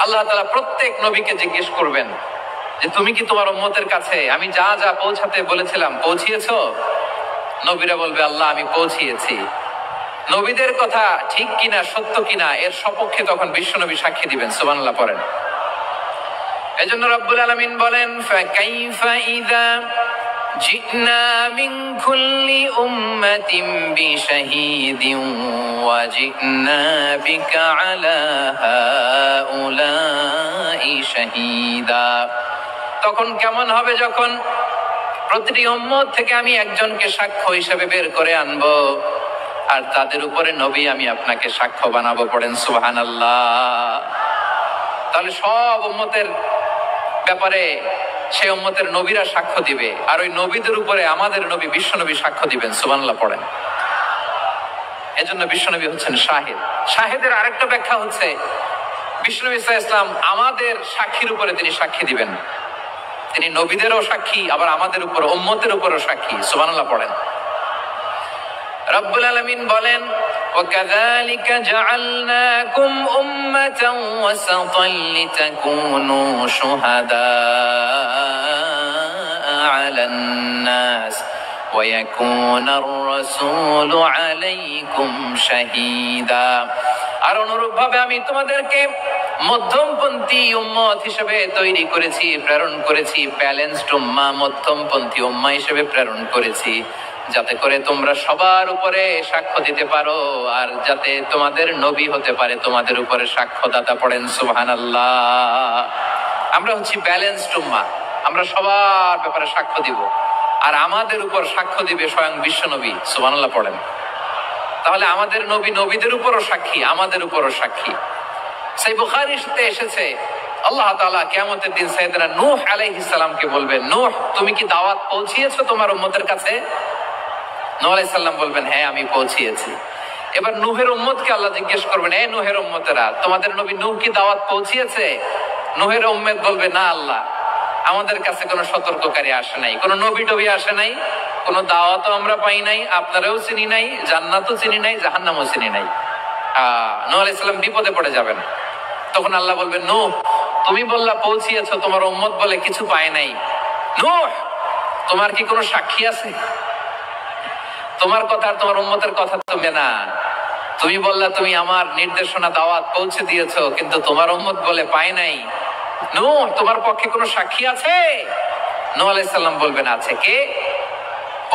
আল্লাহ তাআলা প্রত্যেক নবীকে জিজ্ঞেস করবেন যে তুমি কি তোমার উম্মতের কাছে আমি যা যা পৌঁছাতে বলেছিলাম পৌঁছিয়েছো? নবীরা বলবে আল্লাহ আমি পৌঁছিয়েছি। নবীদের কথা ঠিক কিনা, সত্য কিনা, এর সপক্ষে তখন বিশ্বনবী সাক্ষী দিবেন। সুবহানাল্লাহ পড়েন। এজন্য রব্বুল আলামিন বলেন, ফাকাইফা ইযা জি'না মিন কুল্লি উম্মাতিন বিশাহীদিন ওয়া জি'না বিকা আলা হাউলাই শাহীদা। তখন কেমন হবে যখন প্রতিটি উম্মত থেকে আমি একজনকে সাক্ষ্য হিসেবে বের করে আনবো, আর তাদের উপরে নবী আমি আপনাকে সাক্ষ্য বানাবো। পড়েন সুবহানাল্লাহ। তাহলে সব উম্মতের ব্যাপারে সেই উম্মতের নবীরা সাক্ষ্য দিবে, আর ওই নবীদের উপরে আমাদের নবী বিশ্বনবী সাক্ষ্য দিবেন। সুবহানাল্লাহ পড়েন। এজন্য বিশ্বনবী হচ্ছেন শাহিদ। শাহিদের আরেকটা ব্যাখ্যা হচ্ছে বিশ্বনবী সাল্লাল্লাহু আলাইহি ওয়াসাল্লাম আমাদের সাক্ষীর উপরে তিনি সাক্ষী দিবেন। তিনি নবীদেরও সাক্ষী, আবার আমাদের উপর, উম্মতের উপরও সাক্ষী। সুবহানাল্লাহ পড়েন। রব্বুল আলামিন বলেন, وَكَذَلِكَ جَعَلْنَاكُمْ أُمَّةً وَسَطًا لِتَكُونُوا شُهَدَاءَ عَلَى النَّاسِ وَيَكُونَ الرَّسُولُ عَلَيْكُمْ شَهِيدًا। আর অনুরূপভাবে আমি তোমাদেরকে মধ্যমপন্থী উম্মত হিসেবে তৈরি করেছি, প্রেরণ করেছি। ব্যালেন্সড উম্মাহ, মধ্যমপন্থী উম্মাহ হিসেবে প্রেরণ করেছি, যাতে করে তোমরা সবার উপরে সাক্ষ্য দিতে পারো, আর যাতে তোমাদের নবী হতে পারে তোমাদের উপরে সাক্ষ্যদাতা। পড়েন সুবহানাল্লাহ। আমরা হচ্ছি ব্যালেন্সড উম্মাহ, আমরা সবার ব্যাপারে সাক্ষ্য দিব, আর আমাদের উপর সাক্ষ্য দিবে স্বয়ং বিশ্বনবী। সুবহানাল্লাহ পড়েন। তাহলে আমাদের নবী নবীদের উপরও সাক্ষী, আমাদের উপরও সাক্ষী। সেই বুখারীতে এসেছে আল্লাহ তাআলা কিয়ামতের দিন সাইয়েদনা নূহ আলাইহিস সালামকে বলবেন, নূহ তুমি কি দাওয়াত পৌঁছিয়েছো তোমার উম্মতের কাছে? নূহ আলাইহিস সালাম বলবেন, হ্যাঁ আমি পৌঁছিয়েছি। এবার নূহের উম্মতকে আল্লাহ জিজ্ঞেস করবেন, এ নূহের উম্মতেরা, তোমাদের নবী নূহ কি দাওয়াত পৌঁছিয়েছে? নূহের উম্মত বলবে, না আল্লাহ, আমাদের কাছে কোনো সতর্ককারী আসে নাই, কোনো নবী টবি আসে নাই, কোনো দাওয়াতও আমরা পাই নাই, আপনারাও চিনি নাই, জান্নাতও চিনি নাই, জাহান্নামও চিনি নাই। নূহ আলাইহিস সালাম বিপদে পড়ে যাবেন। তখন আল্লাহ বলবেন, নূহ তুমি বললা পৌঁছিয়েছো, তোমার উম্মত বলে কিছু পায় নাই। নূহ, তোমার কি কোনো সাক্ষী আছে? তোমার কথা আর তোমার উম্মতের কথা তো মেনা। তুমি বললা তুমি আমার নির্দেশনা দাওয়াত পৌঁছে দিয়েছো, কিন্তু তোমার উম্মত বলে পায় নাই। নূহ, তোমার পক্ষে কোনো সাক্ষী আছে? নূহ আলাইহিস সালাম বলবেন আছে। কে?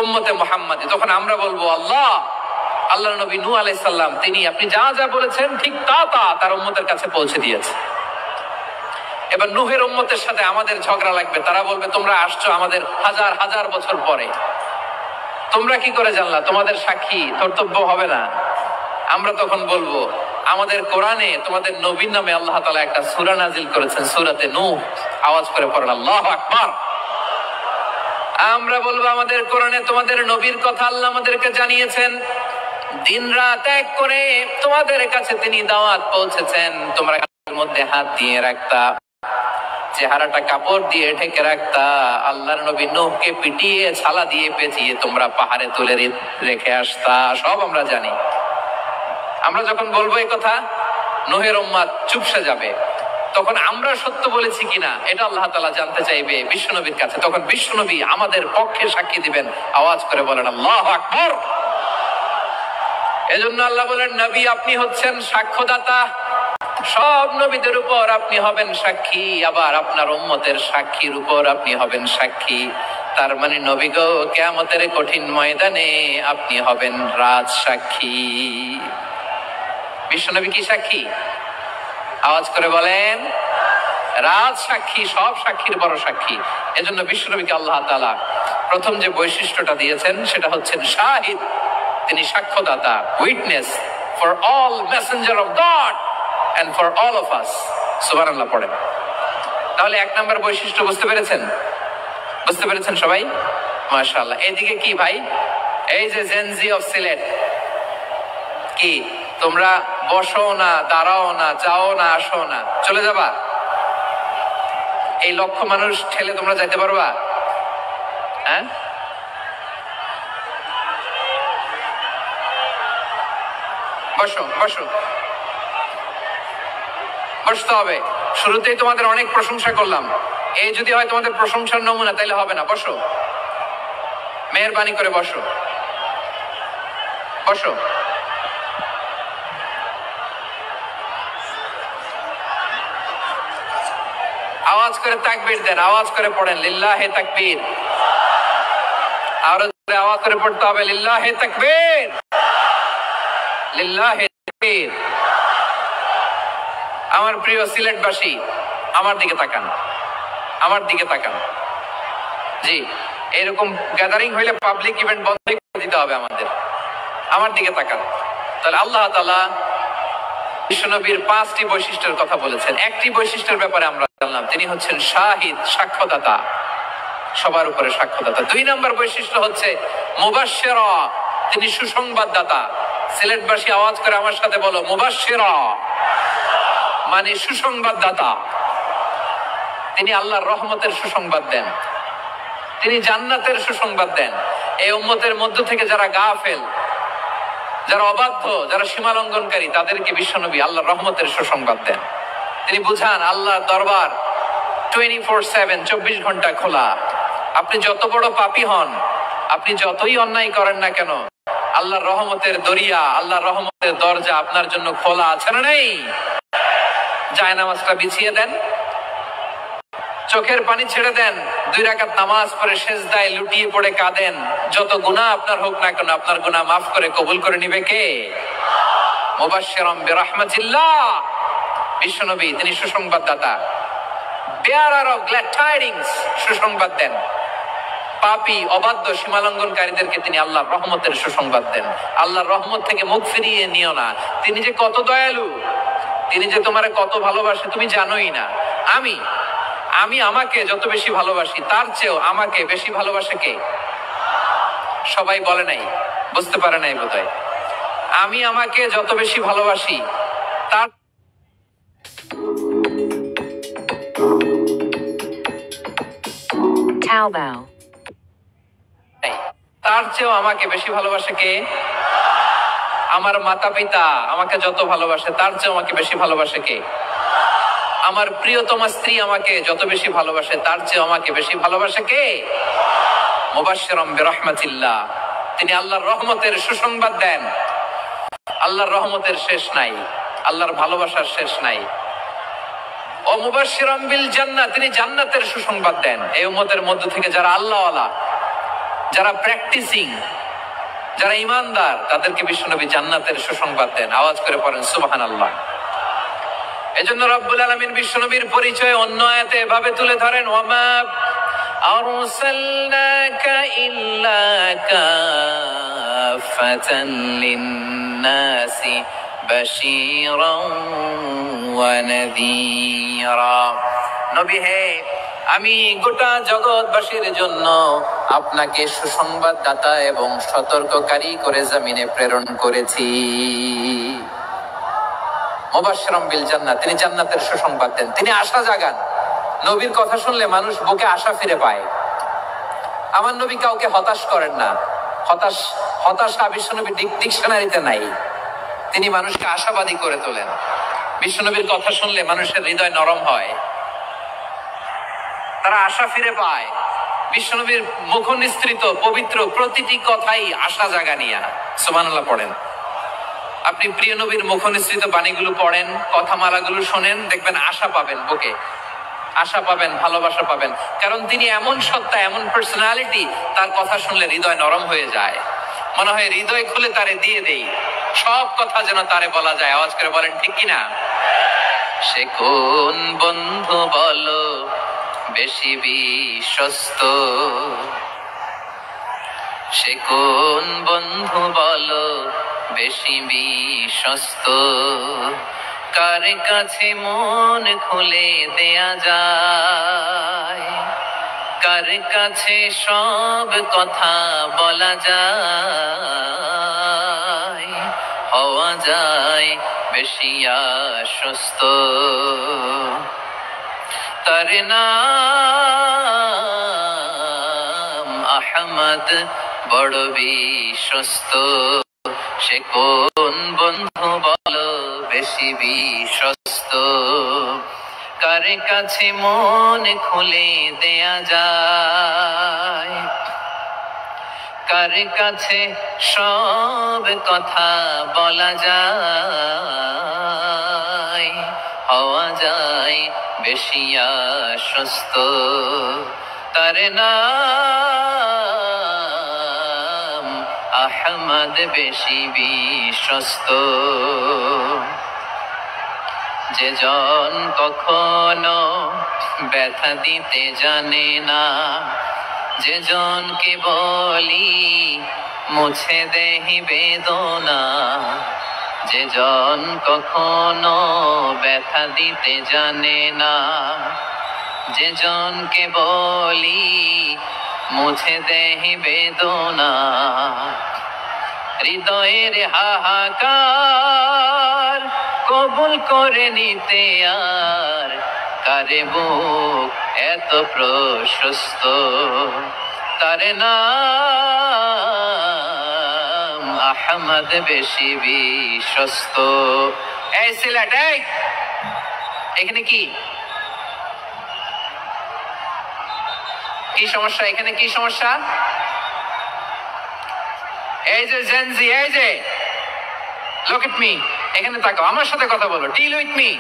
উম্মতে মুহাম্মাদী। তখন আমরা বলবো আল্লাহ, আল্লাহর নবী নূহ আলাইহিস সালাম তিনি আপনি যা যা বলেছেন ঠিক তা তা তার উম্মতের কাছে পৌঁছে দিয়েছে। এবার নূহের উম্মতের সাথে আমাদের ঝগড়া লাগবে। তারা বলবে তোমরা আসছো আমাদের হাজার হাজার বছর পরে, তোমরা কি করে জানলা? তোমাদের সাক্ষী কর্তব্য হবে না? আমরা তখন বলবো আমাদের কোরআনে তোমাদের নবীর নামে আল্লাহ তাআলা একটা সূরা নাজিল করেছেন, সূরাতে নূহ। আওয়াজ করে পড়েন আল্লাহু আকবার। আমরা বলবো আমাদের কোরআনে তোমাদের নবীর কথা আল্লাহ আমাদেরকে জানিয়েছেন, দিন রাত এক করে তোমাদের কাছে তিনি দাওয়াত পৌঁছেছেন। তোমরা মধ্যে হাত দিয়ে রাখতা, চেহারাটা কাপড় দিয়ে ঢেকে রাখতা, আল্লাহর নবী নূহকে পিটিয়ে ছালা দিয়ে পেঁচিয়ে তোমরা পাহাড়ে তুলে রেখে আসতা। সব আমরা জানি। আমরা যখন বলবো এই কথা, নূহের উম্মত চুপসে যাবে। তখন আমরা সত্য বলেছি কিনা এটা আল্লাহ তাআলা জানতে চাইবে বিশ্বনবীর কাছে। তখন বিশ্বনবী আমাদের পক্ষে সাক্ষী দিবেন। আওয়াজ করে বলেন আল্লাহু আকবার। এজন্য আল্লাহ বলেন নবী আপনি হচ্ছেন সাক্ষ্যদাতা, সব নবীদের উপর আপনি হবেন সাক্ষী, আবার আপনার উম্মতের সাক্ষীর উপর আপনি হবেন সাক্ষী। তার মানে নবী গো, কিয়ামতের কঠিন ময়দানে আপনি হবেন রাজ সাক্ষী। বিশ্বনবী কি সাক্ষী? আওয়াজ করে বলেন রাজ সাক্ষী, সব সাক্ষীর বড় সাক্ষী। এজন্য বিশ্বনবীকে আল্লাহ তাআলা প্রথম যে বৈশিষ্ট্যটা দিয়েছেন সেটা হচ্ছেন শাহিদ। তিনি সাক্ষ্যদাতা, witness for all messenger of God and for all of us. সুবহানাল্লাহ পড়েন। তাহলে এক নাম্বার বৈশিষ্ট্য বুঝতে পেরেছেন? বুঝতে পেরেছেন সবাই? মাশাআল্লাহ। এদিকে কি ভাই, এই যে জেনজি অফ সিলেট, কি তোমরা বসো না, দাঁড়াও না, যাও না, আসো না, চলে যাবা? এই লক্ষ মানুষ ঠেলে তোমরা যাইতে পারবা? হ্যাঁ, বসো বসো, বসতে হবে। শুরুতেই তোমাদের অনেক প্রশংসা করলাম, এই যদি হয় তোমাদের প্রশংসার নমুনা তাইলে হবে না। বসো, মেহেরবানি করে বসো, বসো। আওয়াজ করে তাকবীর দেন, আওয়াজ করে পড়েন লিল্লাহে তাকবীর। আর আওয়াজ করে পড়তে হবে লিল্লাহে তাকবীর, লিল্লাহে তাকবীর। আমার প্রিয় সিলেটবাসী, আমার দিকে তাকান, আমার দিকে তাকান। জি, এরকম গ্যাদারিং হইলে পাবলিক ইভেন্ট বন্ধ করে দিতে হবে আমাদের। আমার দিকে তাকান। তাহলে আল্লাহ তাআলা বিশ্বনবীর 5টি বৈশিষ্ট্যের কথা বলেছেন। একটি বৈশিষ্ট্যের ব্যাপারে আমরা জানলাম, তিনি হচ্ছেন শাহিদ, সাক্ষ্যদাতা, সবার উপরে সাক্ষ্যদাতা। 2 নম্বর বৈশিষ্ট্য হচ্ছে মুবাশশিরা, তিনি সুসংবাদদাতা। সিলেটবাসী আওয়াজ করে আমার সাথে বলো মুবাশশিরা, মানে সুসংবাদদাতা। তিনি আল্লাহর রহমতের সুসংবাদ দেন, তিনি জান্নাতের সুসংবাদ দেন। এই উম্মতের মধ্য থেকে যারা গাফেল, যারা অবাধ্য, যারা সীমালঙ্ঘনকারী, তাদেরকে বিশ্বনবী আল্লাহর রহমতের সুসংবাদ দেন। তিনি বুঝান আল্লাহর দরবার 24/7, 24 ঘন্টা খোলা। আপনি যত বড় পাপী হন, আপনি যতই অন্যায় করেন না কেন, আল্লাহর রহমতের দরিয়া, আল্লাহর রহমতের দরজা আপনার জন্য খোলা আছে না নেই? জায়নামাজটা বিছিয়ে দেন, চোখের পানি ছেড়ে দেন, 2 রাকাত নামাজ পড়ে সেজদায় লুটিয়ে পড়ে কাঁদেন। যত গুনাহ আপনার হোক না কেন, আপনার গুনাহ মাফ করে কবুল করে নিবে কে? মুবাশশিরাম বিরহমাতিল্লাহ। বিশ্বনবী তিনি সুসংবাদদাতা, bearer of glad tidings, সুসংবাদ দেন। পাপী, অবাধ্য, সীমালঙ্ঘনকারীদেরকে তিনি আল্লাহর রহমতের সুসংবাদ দেন। আল্লাহর রহমত থেকে মুখ ফিরিয়ে নিও না। তিনি যে কত দয়ালু, তিনি যে তোমারে কত ভালোবাসে তুমি জানোই না। আমি আমাকে যত বেশি ভালোবাসি, তার চেয়েও আমাকে বেশি ভালোবাসে কে? সবাই বলে নাই, বুঝতে পারে নাই বোধহয়। আমি আমাকে যত বেশি ভালোবাসি, তার তার চেয়েও আমাকে বেশি ভালোবাসে কে? আমার মাতা পিতা আমাকে যত ভালোবাসে, তার চেয়েও আমাকে বেশি ভালোবাসে কে? আমার প্রিয়তমা স্ত্রী আমাকে যত বেশি ভালোবাসে তার চেয়ে আমাকে বেশি ভালোবাসে কে? মুবাশশিরাম বিরহমাতিল্লাহ, তিনি আল্লাহর রহমতের সুসংবাদ দেন। আল্লাহর রহমতের শেষ নাই, আল্লাহর ভালোবাসার শেষ নাই। ও মুবাশশিরাম বিল জান্নাহ, তিনি জান্নাতের সুসংবাদ দেন। এই উম্মতের মধ্য থেকে যারা আল্লাহওয়ালা, যারা প্র্যাকটিসিং, যারা ঈমানদার, তাদেরকে বিশ্বনবী জান্নাতের সুসংবাদ দেন। আওয়াজ করে পড়েন সুবহানাল্লাহ। এজন্য রব্বুল আলামিন বিশ্বনবীর পরিচয় অন্য আয়াতে এভাবে তুলে ধরেন, ওয়ামা আরসালনাকা ইল্লা কাফাতান লিন-নাসি বাশীরান ওয়া নাযীরা। নবী হে, আমি গোটা জগৎবাসীর জন্য আপনাকে সুসংবাদদাতা এবং সতর্ককারী করে জমিনে প্রেরণ করেছি। মুবাশশিরাম বিল জান্নাহ, তিনি জান্নাতের সুসংবাদ দেন, তিনি আশা জাগান। নবীর কথা শুনলে মানুষ বুকে আশা ফিরে পায়। আমার নবী কাউকে হতাশ করেন না। হতাশা বিশ্বনবীর ডিকশনারিতে নাই। তিনি মানুষকে আশাবাদী করে তোলেন। বিশ্বনবীর কথা শুনলে মানুষের হৃদয় নরম হয়, তারা আশা ফিরে পায়। বিশ্বনবীর মুখ নিঃসৃত পবিত্র প্রতিটি কথাই আশা জাগানিয়া। সুবহানাল্লাহ পড়েন। আপনি প্রিয় নবীর মুখ নিঃসৃত বাণীগুলো পড়েন, কথামালাগুলো শোনেন, দেখবেন আশা পাবেন, বুকে আশা পাবেন, ভালোবাসা পাবেন। কারণ তিনি এমন সত্তা, এমন পার্সোনালিটি, তার কথা শুনলে হৃদয় নরম হয়ে যায়। মনে হয় হৃদয় খুলে তারে দিয়ে দেই, সব কথা যেন তারে বলা যায়। আওয়াজ করে বলেন ঠিক কিনা? সে কোন বন্ধু বলো বেশি বিশ্বস্ত? সে কোন বন্ধু বলো বেশি বিশ্বস্ত? কার কাছে মন খুলে দেয়া যায়, কার কাছে সব কথা বলা যায়, হওয়া যায় বেশি আশ্বস্ত। তার নাম আহমদ, বড় বিশ্বস্ত। সে কোন বন্ধু বলো বেশি বিশ্বস্ত? কার কাছে মন খুলে দেয়া যায়, কার কাছে সব কথা বলা যায়, হওয়া যায় বেশি আশ্বস্ত। তার নাম আহমদ, বেশি বিশ্বস্ত। যে জন কখনো ব্যথা দিতে জানে না, যে জনকে বলি মুছে দেহি বেদনা, যে জন কখনো ব্যথা দিতে জানে না, যে জনকে বলি মুছে দেহি বেদনা, হৃদয়ের হাহাকার কবুল করে নিতে আর কারে বুক এত প্রশস্ত। তার নাম আহমদ, বেশি বিশ্বস্ত। এই সিলেট, এই এখানে কি কি সমস্যা? এখানে কি সমস্যা? এই যে জেনজি, এই যে লুক এট মি, এখানে তাকাও, আমার সাথে কথা বলো, ডিল উইথ মি।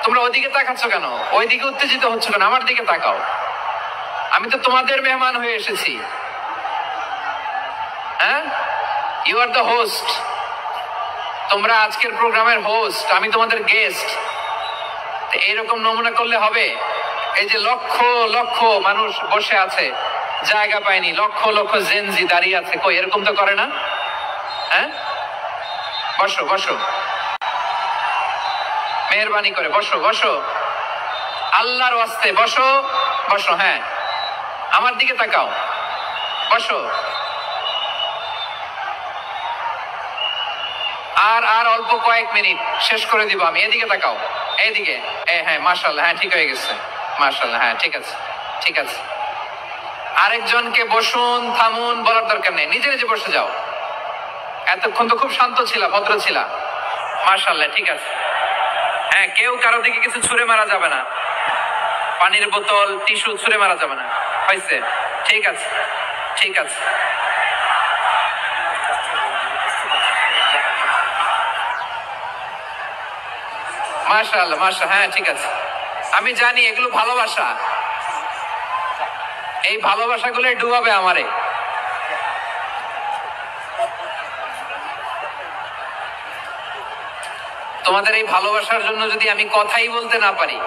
তোমরা ওইদিকে তাকাচ্ছ কেন? ওইদিকে উত্তেজিত হচ্ছ কেন? আমার দিকে তাকাও। আমি তো তোমাদের মেহমান হয়ে এসেছি। হ্যাঁ, ইউ আর দ্য হোস্ট। তোমরা আজকের প্রোগ্রামের হোস্ট, আমি তোমাদের গেস্ট। এইরকম নমুনা করলে হবে? এই যে লক্ষ লক্ষ মানুষ বসে আছে, জায়গা পায়নি, লক্ষ লক্ষ জেনজি দাঁড়িয়ে আছে, কই এরকম তো করে না? হ্যাঁ, বসো বসো, মেহরবানি করে বসো বসো, আল্লাহর ওয়াস্তে বসো বসো। হ্যাঁ, আমার দিকে তাকাও, বসো। আর অল্প কয়েক মিনিট, শেষ করে দিব আমি। এদিকে তাকাও, এইদিকে। হ্যাঁ, মাশাআল্লাহ, হ্যাঁ ঠিক হয়ে গেছে, মাশাআল্লাহ, হ্যাঁ ঠিক আছে ঠিক আছে। আরেকজনকে বসুন, থামুন বলার দরকার নেই, নিজে নিজে বসে যাও। এতক্ষণ তো খুব শান্ত ছিলা, ভদ্র ছিলা, মাশাআল্লাহ, ঠিক আছে। হ্যাঁ, কেউ কারো দিকে কিছু ছুঁড়ে মারা যাবে না, পানির বোতল টিস্যু ছুঁড়ে মারা যাবে না। হয়েছে? ঠিক আছে, ঠিক আছে। মাশাআল্লাহ, মাশাআল্লাহ, হ্যাঁ ঠিক আছে। আমি জানি এগুলো ভালোবাসা, এই ভালোবাসাগুলো ডুবাবে আমারে। তোমাদের এই ভালোবাসার জন্য যদি আমি কথাই বলতে না পারি,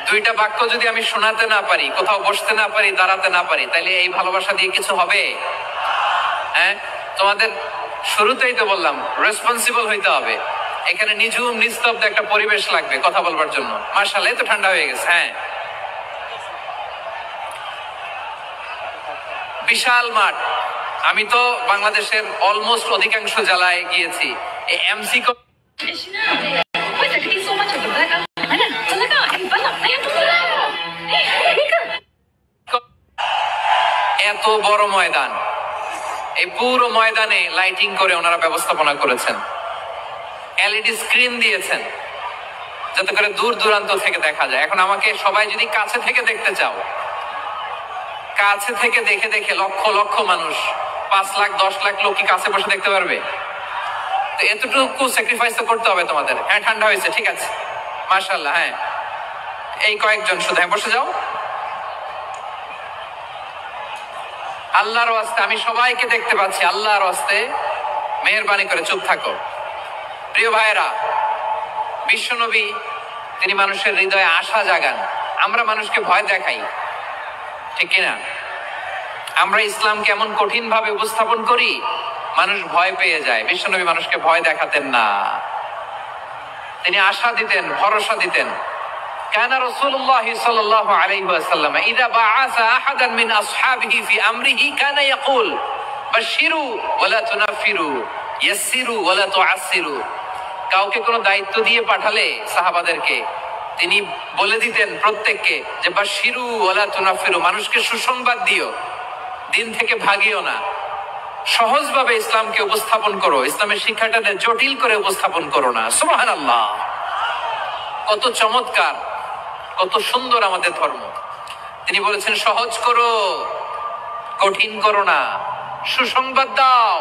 দুইটা বাক্য যদি আমি শোনাতে না পারি, কোথাও বসতে না পারি, দাঁড়াতে না পারি, তাহলে এই ভালোবাসা দিয়ে কিছু হবে? হ্যাঁ, তোমাদের শুরুতেই তো বললাম রেসপন্সিবল হইতে হবে। এখানে নিঝুম নিস্তব্ধ একটা পরিবেশ লাগবে কথা বলবার জন্য। মাশাআল্লাহ, তো ঠান্ডা হয়ে গেছে। হ্যাঁ, বিশাল মাঠ। আমি তো বাংলাদেশের অলমোস্ট অধিকাংশ জেলায় গিয়েছি। এই এমসি এত বড় ময়দান, এই পুরো ময়দানে লাইটিং করে ওনারা ব্যবস্থাপনা করেছেন, এলইডি স্ক্রিন দিয়েছেন যাতে করে দূর দূরান্ত থেকে দেখা যায়। এখন আমাকে সবাই যদি কাছে থেকে দেখতে চাও, কাছে থেকে দেখে দেখে লক্ষ লক্ষ মানুষ, 5 লাখ 10 লাখ লোক কি কাছে বসে দেখতে পারবে? তো এতটুকু স্যাক্রিফাইস তো করতে হবে তোমাদের। হ্যাঁ, ঠান্ডা হয়েছে, ঠিক আছে, মাশাআল্লাহ। হ্যাঁ, এই কয়েকজন শুধু, হ্যাঁ বসে যাও। আল্লাহর ওয়াস্তে আমি সবাইকে দেখতে পাচ্ছি, আল্লাহর ওয়াস্তে মেহেরবানি করে চুপ থাকো। প্রিয় ভাইয়েরা, বিশ্বনবী তিনি মানুষের হৃদয়ে আশা জাগান। আমরা মানুষকে ভয় দেখাই, ঠিক কিনা? আমরা ইসলামকে এমন কঠিন ভাবে উপস্থাপন করি, মানুষ ভয় পেয়ে যায়। বিশ্বনবী মানুষকে ভয় দেখাতেন না, তিনি আশা দিতেন, ভরসা দিতেন। কানা রাসূলুল্লাহ সাল্লাল্লাহু আলাইহি ওয়াসাল্লাম ইযা বাআসা আহাদান মিন আসহাবিহি ফি আমরিহি কানা ইয়াকুল বাশশিরু ওয়া লা তুনাফিরু ইয়াসসিরু ওয়া লা তুআসসিরু। কাউকে কোনো দায়িত্ব দিয়ে পাঠালে সাহাবাদেরকে তিনি বলে দিতেন প্রত্যেককে যে বাশশিরু ওয়া লা তুনাফিরু, মানুষকে সুসংবাদ দিও, দিন থেকে ভাগিও না, সহজভাবে ইসলামকে উপস্থাপন করো, ইসলামের শিক্ষাটাকে জটিল করে উপস্থাপন করো না। সুবহানাল্লাহ, কত চমৎকার, কত সুন্দর আমাদের ধর্ম। তিনি বলেছেন সহজ করো, কঠিন করো না, সুসংবাদ দাও,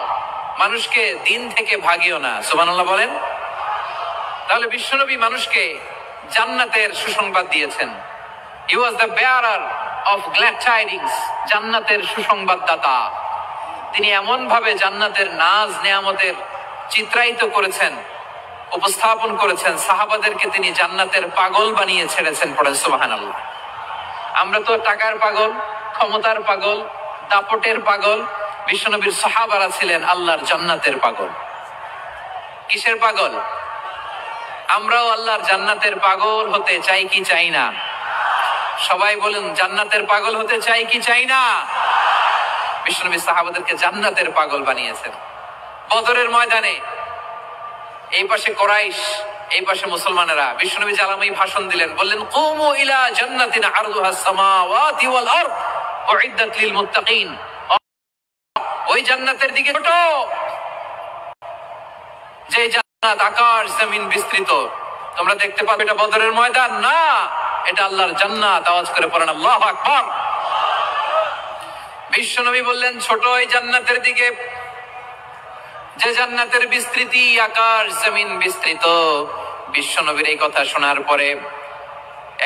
মানুষকে দিন থেকে ভাগিও না। সুবহানাল্লাহ বলেন। তাহলে বিশ্বনবী মানুষকে জান্নাতের সুসংবাদ দিয়েছেন। He was the bearer of glad tidings, জান্নাতের সুসংবাদদাতা। তিনি এমন ভাবে জান্নাতের নাজ নেয়ামতের চিত্রায়িত করেছেন, উপস্থাপন করেছেন, সাহাবাদেরকে তিনি জান্নাতের পাগল বানিয়ে ছেড়েছেন। পড়েন সুবহানাল্লাহ। আমরা তো টাকার পাগল, ক্ষমতার পাগল, দাপটের পাগল। বিশ্বনবীর সাহাবারা ছিলেন আল্লাহর জান্নাতের পাগল। কিসের পাগল? আমরাও আল্লাহর জান্নাতের পাগল হতে চাই কি চাই না? সবাই বলুন, জান্নাতের পাগল হতে চাই কি চাই না? বিশ্বনবী সাহাবাদেরকে জান্নাতের পাগল বানিয়েছেন। বদরের ময়দানে এই পাশে কুরাইশ, এই পাশে মুসলমানেরা। বিশ্বনবী জালামাই ভাষণ দিলেন, বললেন কুমু ইলা জান্নাতিন আরদুহাস সামাওয়াতি ওয়াল আরদ উইদ্দাত লিল মুত্তাকিন। ওই জান্নাতের দিকে ছোট, যে জান্নাত আকাশ জমিন বিস্তৃত। তোমরা দেখতে পাবে এটা বদরের ময়দান না, এটা আল্লাহর জান্নাত। আওয়াজ করে পড়েন আল্লাহু আকবার। বিশ্বনবী বললেন ছোট এই জান্নাতের দিকে, যে জান্নাতের বিস্তৃতি আকাশ জমিন বিস্তৃত। বিশ্বনবীর এই কথা শোনার পরে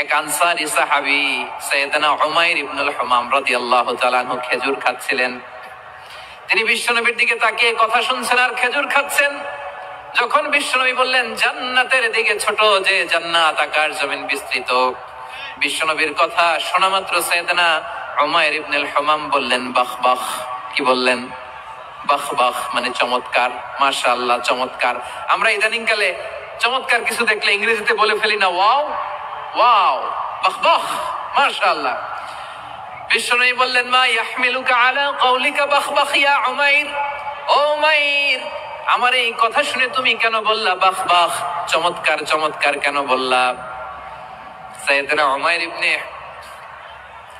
এক আনসারী সাহাবী সাইয়েদনা উমাইর ইবনুল হুমাম রাদিয়াল্লাহু তাআলা আনহু খেজুর খাচ্ছিলেন। তিনি বিশ্বনবীর দিকে তাকিয়ে কথা শুনছেন আর খেজুর খাচ্ছেন। যখন বিশ্বনবী বললেন জান্নাতের দিকে ছোট, যে জান্নাত আকাশ জমিন বিস্তৃত, বিশ্বনবীর কথা শোনা মাত্র সাইয়েদনা উমাইর ইবনুল হুমাম বললেন বাহ বাহ। কি বললেন? বাহ বাহ, মানে চমৎকার, মাশাআল্লাহ চমৎকার। আমরা ইদানিং কালে চমৎকার কিছু দেখলে ইংরেজিতে বলে ফেলি না ওয়াও ওয়াও, বাহ বাহ, মাশাআল্লাহ। বিশ্বনবী বললেন মা ইয়াহমিলুকা আলা কওলিকা বাহ বাহ ইয়া উমাইর। ও উমাইর, আমার এই কথা শুনে তুমি কেন বললা বাহ বাহ, চমৎকার চমৎকার কেন বললা? সাইয়েদনা উমাইর ইবনে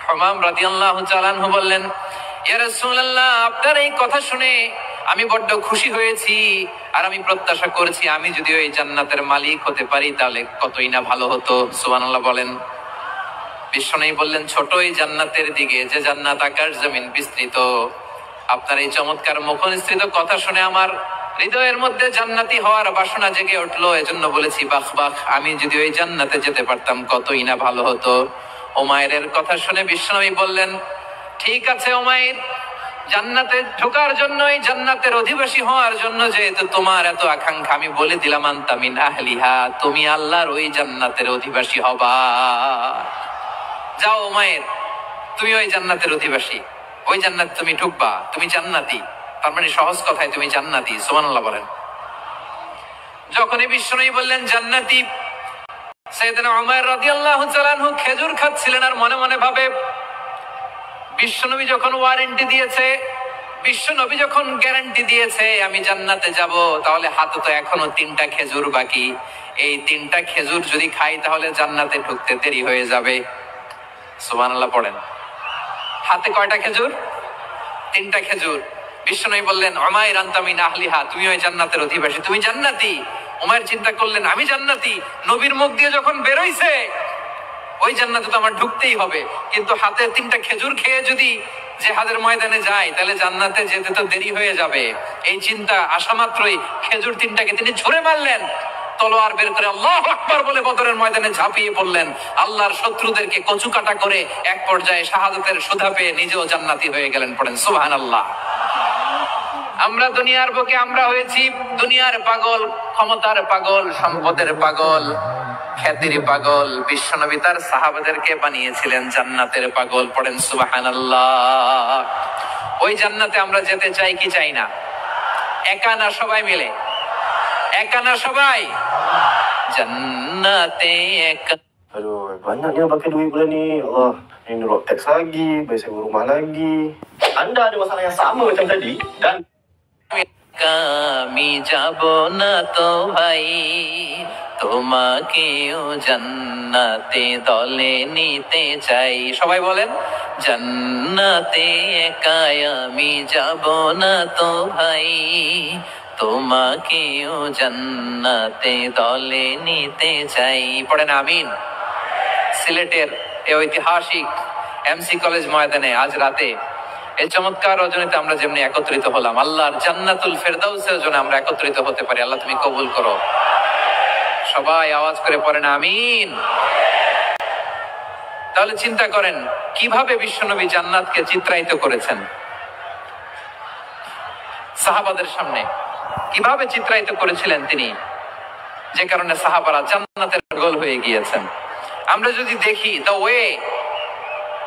হুমাম রাদিয়াল্লাহু তাআলা আনহু বললেন ইয়া রাসূলুল্লাহ, আপনার এই কথা শুনে আমি বড্ড খুশি হয়েছি, আর আমি প্রত্যাশা করেছি আমি যদি ওই জান্নাতের মালিক হতে পারি তাহলে কতই না ভালো হতো। সুবহানাল্লাহ বলেন। বিশ্বনবী বললেন, ছোট এই জান্নাতের দিকে, যে জান্নাত আকাশ জমিন বিস্তৃত। আপনার এই চমৎকার মুখনিসৃত কথা শুনে আমার হৃদয়ের মধ্যে জান্নাতি হওয়ার বাসনা জেগে উঠলো। এজন্য বলেছি, বাহ বাহ, আমি যদি ওই জান্নাতে যেতে পারতাম কতই না ভালো হতো। উমাইরের কথা শুনে বিশ্বনবী বললেন, ঠিক আছে উমাইর, জান্নাতে ঢোকার জন্য, এই জান্নাতের অধিবাসী হওয়ার জন্য যেহেতু তোমার এত আকাঙ্ক্ষা, আমি বলে দিলাম আনতা মিন আহলিহা, তুমি আল্লাহর ওই জান্নাতের অধিবাসী হবা। যাও উমাইর, তুমি ওই জান্নাতের অধিবাসী, ওই জান্নাত তুমি ঢুকবা, তুমি জান্নাতি। তার মানে সহজ কথায় তুমি জান্নাতি। সুবহানাল্লাহ বলেন। যখনই বিশ্বনবী বললেন জান্নাতি, সাইয়েদনা উমাইর রাদিয়াল্লাহু তাআলা আনহু খেজুর খাচ্ছিলেন আর মনে মনে ভাবে, বিশ্বনবী যখন ওয়ারেন্টি দিয়েছে, বিশ্বনবী যখন গ্যারান্টি দিয়েছে আমি জান্নাতে যাব, তাহলে হাতে তো এখনো 3টা খেজুর বাকি। এই 3টা খেজুর যদি খাই তাহলে জান্নাতে ঢুকতে দেরি হয়ে যাবে। সুবহানাল্লাহ পড়েন। হাতে কয়টা খেজুর? 3টা খেজুর। বিশ্বনবী বললেন, উমাইর আনতা মিন আহলিহা, তুমি ওই জান্নাতের অধিবাসী, তুমি জান্নাতি। উমাইর চিন্তা করলেন, আমি জান্নাতি, নবীর মুখ দিয়ে যখন বেরোইছে ওই জান্নাতে তো আমার ঢুকতেই হবে, কিন্তু হাতে 3টা খেজুর খেয়ে যদি জিহাদের ময়দানে যাই তাহলে জান্নাতে যেতে তো দেরি হয়ে যাবে। এই চিন্তা আসা মাত্রই খেজুর 3টাকে তিনি ছুঁড়ে মারলেন, তলোয়ার বের করে আল্লাহু আকবার বলে বদরের ময়দানে ঝাঁপিয়ে পড়লেন। আল্লাহর শত্রুদেরকে কচুকাটা করে এক পর্যায়ে শাহাদাতের সুধা পেয়ে নিজেও জান্নাতি হয়ে গেলেন। পড়েন সুবহানাল্লাহ। আমরা দুনিয়ার বুকে আমরা হয়েছি দুনিয়ার পাগল, ক্ষমতার পাগল, সম্পদের পাগল, খ্যাতির পাগল। বিশ্বনবী তার সাহাবাদেরকে বানিয়েছিলেন জান্নাতের পাগল। পড়েন সুবহানাল্লাহ। ওই জান্নাতে আমরা যেতে চাই কি চাই না? একা না সবাই মিলে? একা না সবাই? জান্নাতে একা। Aduh, banyaknya pakai duit bulan ni. Allah, ini rock tax lagi, bayar sewa rumah lagi. Anda ada masalah yang sama macam tadi dan আমি যাব না তো ভাই, তোমাকেও জান্নাতে দলে নিতে চাই। সবাই বলেন, জান্নাতে একাই আমি যাব না তো ভাই, তোমাকেও জান্নাতে দলে নিতে চাই। পড়েন আমিন। সিলেটের এই ঐতিহাসিক এমসি কলেজ ময়দানে আজ রাতে এই চমৎকার রজনীতে আমরা যেমনি একত্রিত হলাম, আল্লাহর জান্নাতুল ফেরদাউসের জন্য আমরা একত্রিত হতে পারি। আল্লাহ তুমি কবুল করো। সবাই আওয়াজ করে পড়েন আমিন। তাহলে চিন্তা করেন কিভাবে বিশ্বনবী জান্নাতকে চিত্রায়িত করেছেন সাহাবাদের সামনে, কিভাবে চিত্রায়িত করেছিলেন তিনি, যে কারণে সাহাবারা জান্নাতের গোল হয়ে গিয়েছেন। আমরা যদি দেখি the way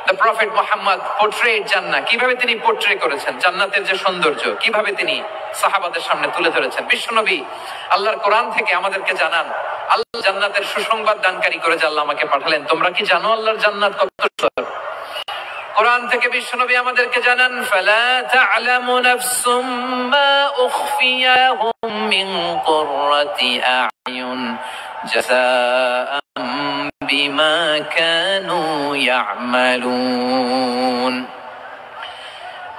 the prophet Muhammad portrayed জান্নাত, কিভাবে তিনি পোর্ট্রে করেছেন জান্নাতের যে সৌন্দর্য, কিভাবে তিনি সাহাবাদের সামনে তুলে ধরেছেন। বিশ্বনবী আল্লাহর কোরআন থেকে আমাদেরকে জানান, আল্লাহ জান্নাতের সুসংবাদ দানকারী করে যে আল্লাহ আমাকে পাঠালেন। তোমরা কি জানো আল্লাহর জান্নাত কত সুন্দর? কোরআন থেকে বিশ্বনবী আমাদেরকে জানান, ফালা তা'লামু নাফসুম মা উখফিয়া লাহুম মিন কুররাতি আ'য়ুন জাযাআম বিমা কানু ইয়া'মালুন।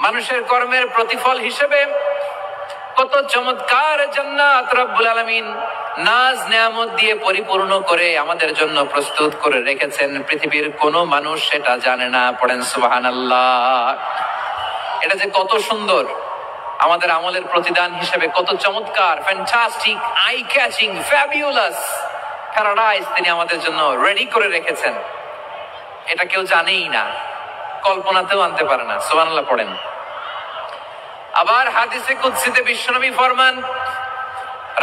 মানুষের কর্মের প্রতিফল হিসেবে কত চমৎকার জান্নাত রব্বুল আলামিন নাজ নেয়ামত দিয়ে পরিপূর্ণ করে আমাদের জন্য প্রস্তুত করে রেখেছেন। পৃথিবীর কোনো মানুষ সেটা জানে না। পড়েন সুবহানাল্লাহ। এটা যে কত সুন্দর, আমাদের আমলের প্রতিদান হিসেবে কত চমৎকার, fantastic, eye catching, fabulous paradise তিনি আমাদের জন্য রেডি করে রেখেছেন। এটা কেউ জানেই না, কল্পনাতেও আনতে পারে না। সুবহানাল্লাহ পড়েন। আবার হাদিসে কুদসিতে বিশ্বনবী ফরমান,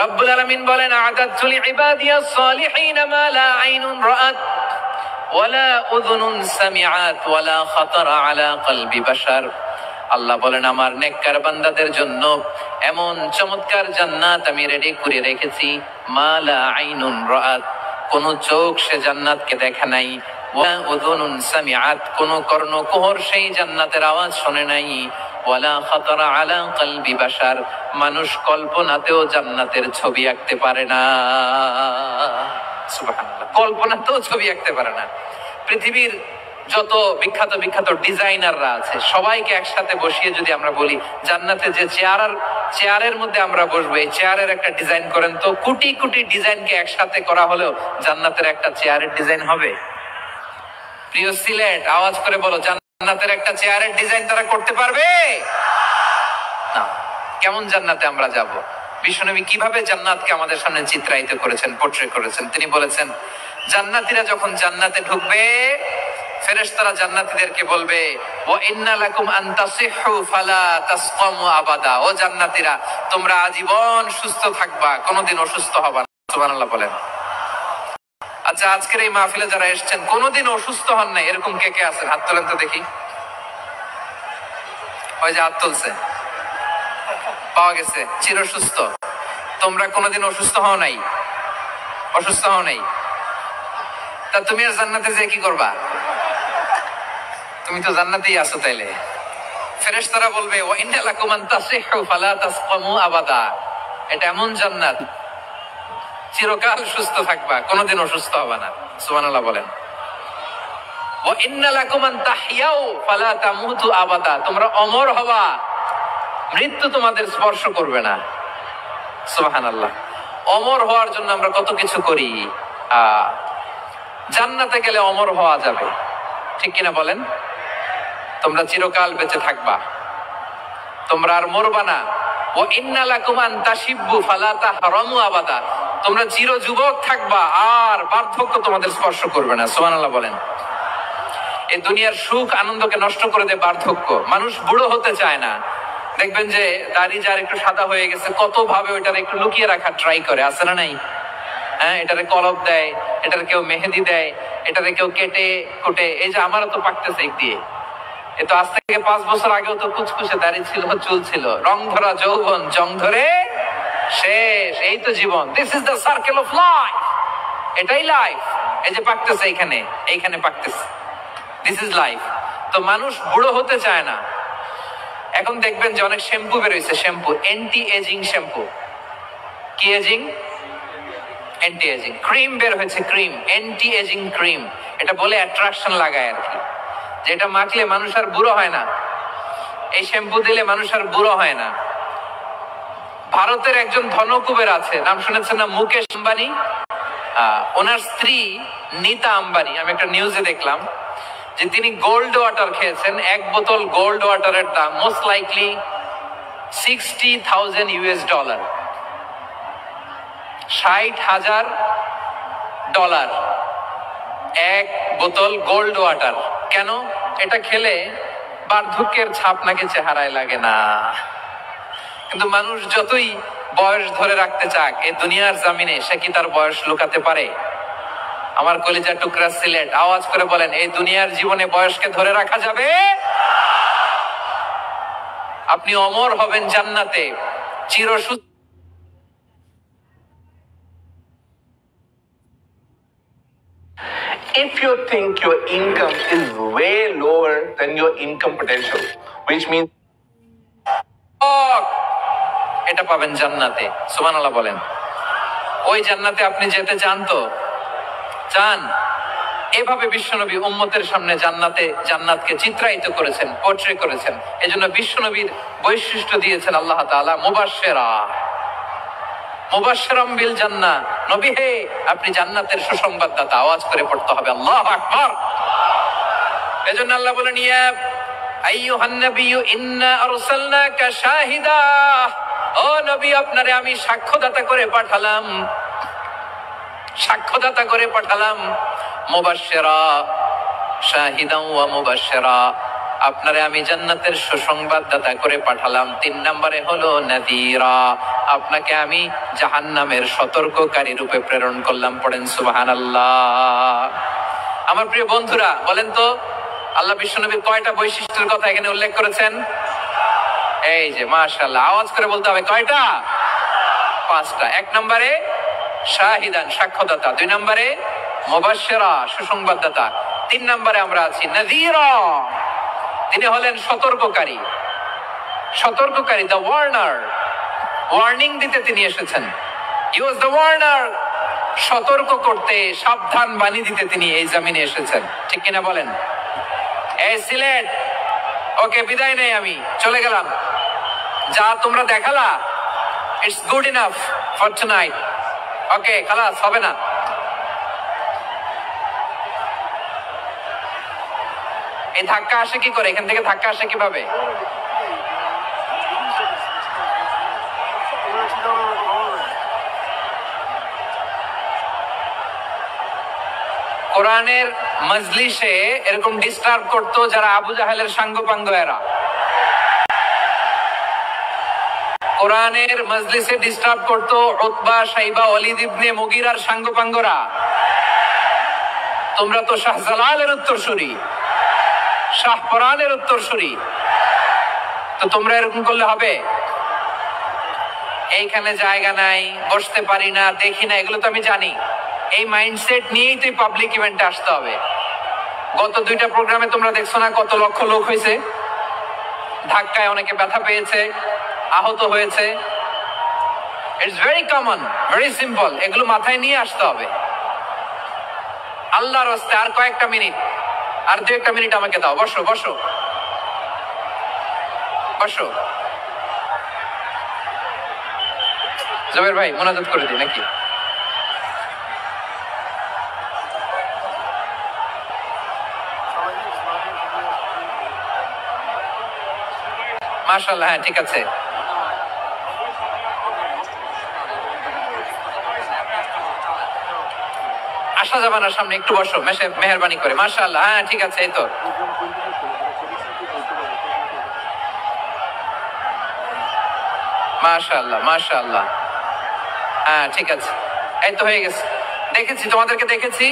রব্বুল আলামিন বলেন, আ'দাতু লিইবাদিয়াস সালিহিন মা লা আইনুন রাআত ওয়ালা উযুনুন সামিআত ওয়ালা খাতারা আলা কলবি বাশার। আল্লাহ বলেন, আমার নেককার বান্দাদের জন্য এমন চমৎকার জান্নাত আমি রেডি করে রেখেছি, মা লা আইনুন রাআত, কোন চোখ সে জান্নাতকে দেখে নাই, ওয়ালা উযুনুন সামিআত, কোন কর্ণকুহর সেই জান্নাতের আওয়াজ শুনে নাই, ওয়ালা খাতারা আলা কলবি বাশার, মানুষ কল্পনাতেও জান্নাতের ছবি আঁকতে পারে না। সুবহানাল্লাহ, কল্পনাতেও ছবি আঁকতে পারে না। পৃথিবীর যত বিখ্যাত বিখ্যাত ডিজাইনাররা আছে সবাইকে একসাথে বসিয়ে যদি আমরা বলি জান্নাতে যে চেয়ারের মধ্যে আমরা বসবো, এই চেয়ারের একটা ডিজাইন করেন তো, কোটি কোটি ডিজাইনকে একসাথে করা হলেও জান্নাতের একটা চেয়ারের ডিজাইন হবে? প্রিয় সিলেট, আওয়াজ করে বলো, জান্নাতের একটা চেয়ারের ডিজাইন তারা করতে পারবে না। কেমন জান্নাতে আমরা যাব? বিশ্বনবী কিভাবে জান্নাতকে আমাদের সামনে চিত্রায়িত করেছেন, পোট্রে করেছেন? তিনি বলেছেন, জান্নাতীরা যখন জান্নাতে ঢুকবে, ফেরেশতারা জান্নাতীদেরকে বলবে, ওয়া ইন্না লাকুম আন তাসিহু ফালা তাসকামু আবাদা। ও জান্নাতীরা, তোমরা আজীবন সুস্থ থাকবা, কোনোদিন অসুস্থ হবা না। সুবহানাল্লাহ বলেন। আচ্ছা, আজকের এই মাহফিলে যারা এসেছেন কোনোদিন অসুস্থ হন নাই, এরকম কে কে আছেন? হাত তোলেন তো দেখি। ওই যে হাত তুলছে, পাওয়া গেছে, চির সুস্থ। তোমরা কোনোদিন অসুস্থ হও নাই? অসুস্থ হও নাই? তা তুমি আর জান্নাতে যে কি করবা? তুমি তো জান্নাতেই আছো তাইলে। ফেরেশতারা বলবে, ওয়া ইন্না লাকুম আন তাসিহু ফালা তাসকামু আবাদা। এটা এমন জান্নাত, চিরকাল সুস্থ থাকবা, কোনোদিন অসুস্থ হবে না। সুবহানাল্লাহ বলেন। ওয়া ইন্না লাকুম আন তাহইয়াউ ফালা তামুতু আবাদা। তোমরা অমর হবা, মৃত্যু তোমাদের স্পর্শ করবে না। সুবহানাল্লাহ। অমর হওয়ার জন্য আমরা কত কিছু করি। জান্নাতে গেলে অমর হওয়া যাবে, ঠিক কিনা বলেন? তোমরা চিরকাল বেঁচে থাকবা, তোমরা আর মরবা না। ওয়া ইন্না লাকুম আন তাশিব্বু ফালা তাহরামু আবাদা। তোমরা চির যুবক থাকবা, আর বার্ধক্য তোমাদের স্পর্শ করবে না। সুবহানাল্লাহ বলেন। এই দুনিয়ার সুখ আনন্দকে নষ্ট করে দেয় বার্ধক্য। মানুষ বুড়ো হতে চায় না। দেখবেন যে দাড়ি যার একটু সাদা হয়ে গেছে, কত ভাবে ওইটার একটু লুকিয়ে রাখার ট্রাই করে, আছে না নাই? হ্যাঁ, এটারে কলপ দেয়, এটার কেউ মেহেদি দেয়, এটারে কেউ কেটে কুটে। এই যে আমারও তো পাকতেছে এক দিয়ে, এ তো আজ থেকে 5 বছর আগেও তো কুচকুচে দাড়ি ছিল, চুল ছিল, রং ধরা যৌবন, জং ধরে শেষ। এই তো জীবন। This is the circle of life. এটাই লাইফ। এই যে পাকতেছে এইখানে, এইখানে পাকতেছে, দিস ইজ লাইফ। তো মানুষ বুড়ো হতে চায় না। এখন দেখবেন যে অনেক শ্যাম্পু বেরোইছে, শ্যাম্পু, অ্যান্টি এজিং শ্যাম্পু। কি এজিং? Anti ageing. ক্রিম বের হয়েছে, ক্রিম, অ্যান্টি এজিং ক্রিম। এটা বলে অ্যাট্রাকশন লাগায় আর কি, যেটা মাখলে মানুষ আর বুড়ো হয় না। এই শ্যাম্পু দিলে মানুষ আর বুড়ো হয় না। ভারতের একজন ধনকুবের আছে, নাম শুনেছেন না? মুকেশ আম্বানি। ওনার স্ত্রী নীতা আম্বানি, আমি একটা নিউজে দেখলাম যে তিনি গোল্ড ওয়াটার খেয়েছেন। 1 বোতল গোল্ড ওয়াটারের দাম মোস্ট লাইকলি $60,000 $60,000 1 বোতল গোল্ড ওয়াটার। কেন? এটা খেলে বার্ধক্যের ছাপ নাকি চেহারায় লাগে না। কিন্তু মানুষ যতই বয়স ধরে রাখতে চাক, এই দুনিয়ার জামিনে সে কি তার বয়স লুকাতে পারে? আমার কলিজা টুকরা সিলেট, আওয়াজ করে বলেন, এই দুনিয়ার জীবনে বয়সকে ধরে রাখা যাবে? আপনি অমর হবেন জান্নাতে, চির সুস্থ। If you think your income is way lower than your income potential, which means এটা পাবেন জান্নাতে। সুবহানাল্লাহ বলেন। ওই জান্নাতে আপনি যেতে চান তো? চান? এভাবে বিশ্বনবী উম্মতের সামনে জান্নাতকে চিত্রায়িত করেছেন, পোট্রে করেছেন। এজন্য বিশ্বনবীর বৈশিষ্ট্য দিয়েছেন আল্লাহ তাআলা মুবাশশিরাম বিল জান্নাহ। নবী হে, আপনি জান্নাতের সুসংবাদদাতা। আওয়াজ করে পড়তে হবে আল্লাহু আকবার। এজন্য আল্লাহ বলেন, ইয়া আইয়ুহান নাবিয়্যু ইন্না আরসালনাকা শাহিদা। ও নবী, আপনারে আমি সাক্ষ্যদাতা করে পাঠালাম, সাক্ষ্যদাতা করে পাঠালাম। মুবাশশিরা, শাহিদান ওয়া মুবাশশিরা, আপনারে আমি জান্নাতের সুসংবাদদাতা করে পাঠালাম। 3 নম্বরে হলো নাযীরা, আপনাকে আমি জাহান্নামের সতর্ককারী রূপে প্রেরণ করলাম। পড়েন সুবহানাল্লাহ। আমার প্রিয় বন্ধুরা, বলেন তো আল্লাহ বিশ্বনবীর কয়টা বৈশিষ্ট্যের কথা এখানে উল্লেখ করেছেন? এই যে মাশাআল্লাহ, আওয়াজ করে বলতে হবে, কয়টা? 5টা। 1 নম্বরে শাহিদান, সাক্ষ্যদাতা। 2 নম্বরে মুবাশশিরা, সুসংবাদদাতা। 3 নম্বরে আমরা আছি নাযীরা, তিনি হলেন সতর্ককারী। সতর্ককারী, দ্য ওয়ার্নার, ওয়ার্নিং দিতে তিনি এসেছেন। হি ওয়াজ দ্য ওয়ার্নার, সতর্ক করতে, সাবধান বাণী দিতে তিনি এই জমিনে এসেছেন, ঠিক কিনা বলেন? এই সিলেট, ওকে বিদায় নেই, আমি চলে গেলাম। যা তোমরা দেখালা, it's good enough for tonight. Okay, খালাস, হবে না। এই ধাক্কা আসে কি করে? এখান থেকে ধাক্কা আসে কিভাবে? কোরআনের মজলিসে এরকম ডিস্টার্ব করতো যারা আবু জাহেলের সাঙ্গপাঙ্গ এরা। কোরআনের মজলিসে ডিস্টার্ব করতো উতবা, শাইবা, ওয়ালিদ ইবনে মুগীরার সাঙ্গপাঙ্গরা। তোমরা তো শাহজালালের উত্তরসূরি, শাহপরানের উত্তরসূরি, তো তোমরা এরকম করলে হবে? এইখানে জায়গা নাই, বসতে পারি না, দেখি না, এগুলো তো আমি জানি। এই মাইন্ডসেট নিয়েই তো পাবলিক ইভেন্টে আসতে হবে। গত 2টা প্রোগ্রামে তোমরা দেখছো না কত লক্ষ লোক হয়েছে? ধাক্কায় অনেকে ব্যথা পেয়েছে, আহত হয়েছে। It's very common, very simple. এগুলো মাথায় নিয়ে আসতে হবে। আল্লাহর রাস্তায় আর কয়েকটা মিনিট, আর 2-1 মিনিট আমাকে দাও। বসো বসো বসো। জবের ভাই, মোনাজাত করে দিই নাকি? মাশাআল্লাহ, হ্যাঁ ঠিক আছে। আসা যাবে না সামনে, একটু বসো মেহেরবানি করে। মাশাআল্লাহ, হ্যাঁ ঠিক আছে। এই তো মাশাআল্লাহ মাশাআল্লাহ, হ্যাঁ ঠিক আছে। এই তো হয়ে গেছে, দেখেছি তোমাদেরকে, দেখেছি।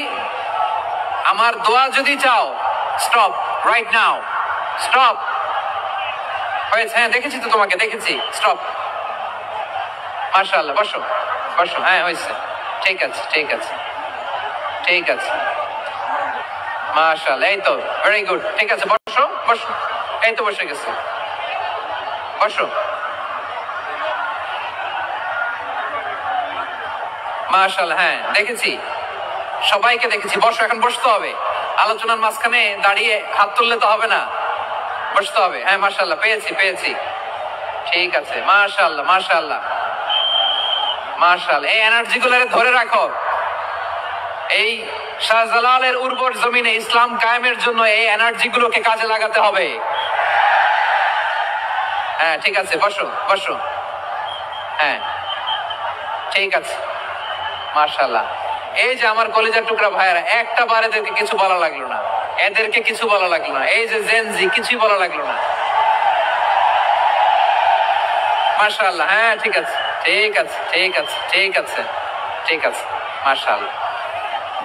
আমার দোয়া যদি চাও, স্টপ রাইট নাও, স্টপ। হয়েছে, হ্যাঁ দেখেছি তো তোমাকে, দেখেছি। স্টপ। মাশাআল্লাহ, বসো বসো। হ্যাঁ হয়েছে, ঠিক আছে ঠিক আছে ঠিক আছে। মাশাআল্লাহ, এই তো ভেরি গুড, ঠিক আছে। বসো বসো, এই তো বসে গেছে, বসো। মাশাআল্লাহ, হ্যাঁ দেখেছি, সবাইকে দেখেছি। বসো, এখন বসতে হবে। আলোচনার মাঝখানে দাঁড়িয়ে হাত তুললে তো হবে না, বসতে হবে। হ্যাঁ মাশাআল্লাহ, পেয়েছি পেয়েছি, ঠিক আছে। মাশাআল্লাহ মাশাআল্লাহ মাশাআল্লাহ। এই এনার্জি গুলারে ধরে রাখো। এই শাহজালালের উর্বর জমিনে ইসলাম কায়েমের জন্য এই এনার্জি গুলোকে কাজে লাগাতে হবে। হ্যাঁ ঠিক আছে, বসো বসো। হ্যাঁ ঠিক আছে, মাশাআল্লাহ। এই যে আমার কলিজার টুকরা ভাইয়েরা, একটা বার এদেরকে কিছু বলা লাগলো না, এদেরকে কিছু বলা লাগলো না। এই যে জেনজি, কিছুই বলা লাগলো না। মাশাআল্লাহ, হ্যাঁ ঠিক আছে ঠিক আছে ঠিক আছে ঠিক আছে ঠিক আছে। মাশাআল্লাহ।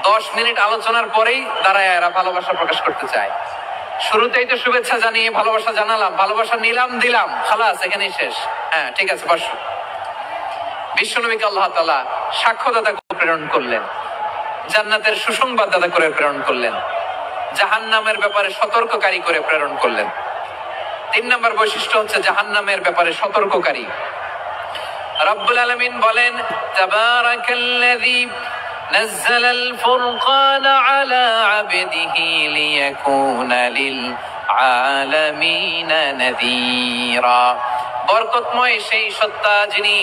10 মিনিট আলোচনার পরেই দাঁড়ায় এরা ভালোবাসা প্রকাশ করতে চায়। শুরুতেই তো শুভেচ্ছা জানিয়ে ভালোবাসা জানালাম, ভালোবাসা নিলাম, দিলাম, খালাস, এখানেই শেষ। হ্যাঁ ঠিক আছে, বসো। বিশ্বনবীকে আল্লাহ তাআলা সাক্ষ্যদাতা করে প্রেরণ করলেন, জান্নাতের সুসংবাদদাতা করে প্রেরণ করলেন, জাহান্নামের ব্যাপারে সতর্ককারী করে প্রেরণ করলেন। 3 নম্বর বৈশিষ্ট্য হচ্ছে জাহান্নামের ব্যাপারে সতর্ককারী। রব্বুল আলামিন বলেন, তাবারাকাল্লাযী নাযালাল ফুরকানা আলা আবদিহি লিয়াকুনা লিল আলামিনা নাযীরা। বরকতময় সেই সত্তা যিনি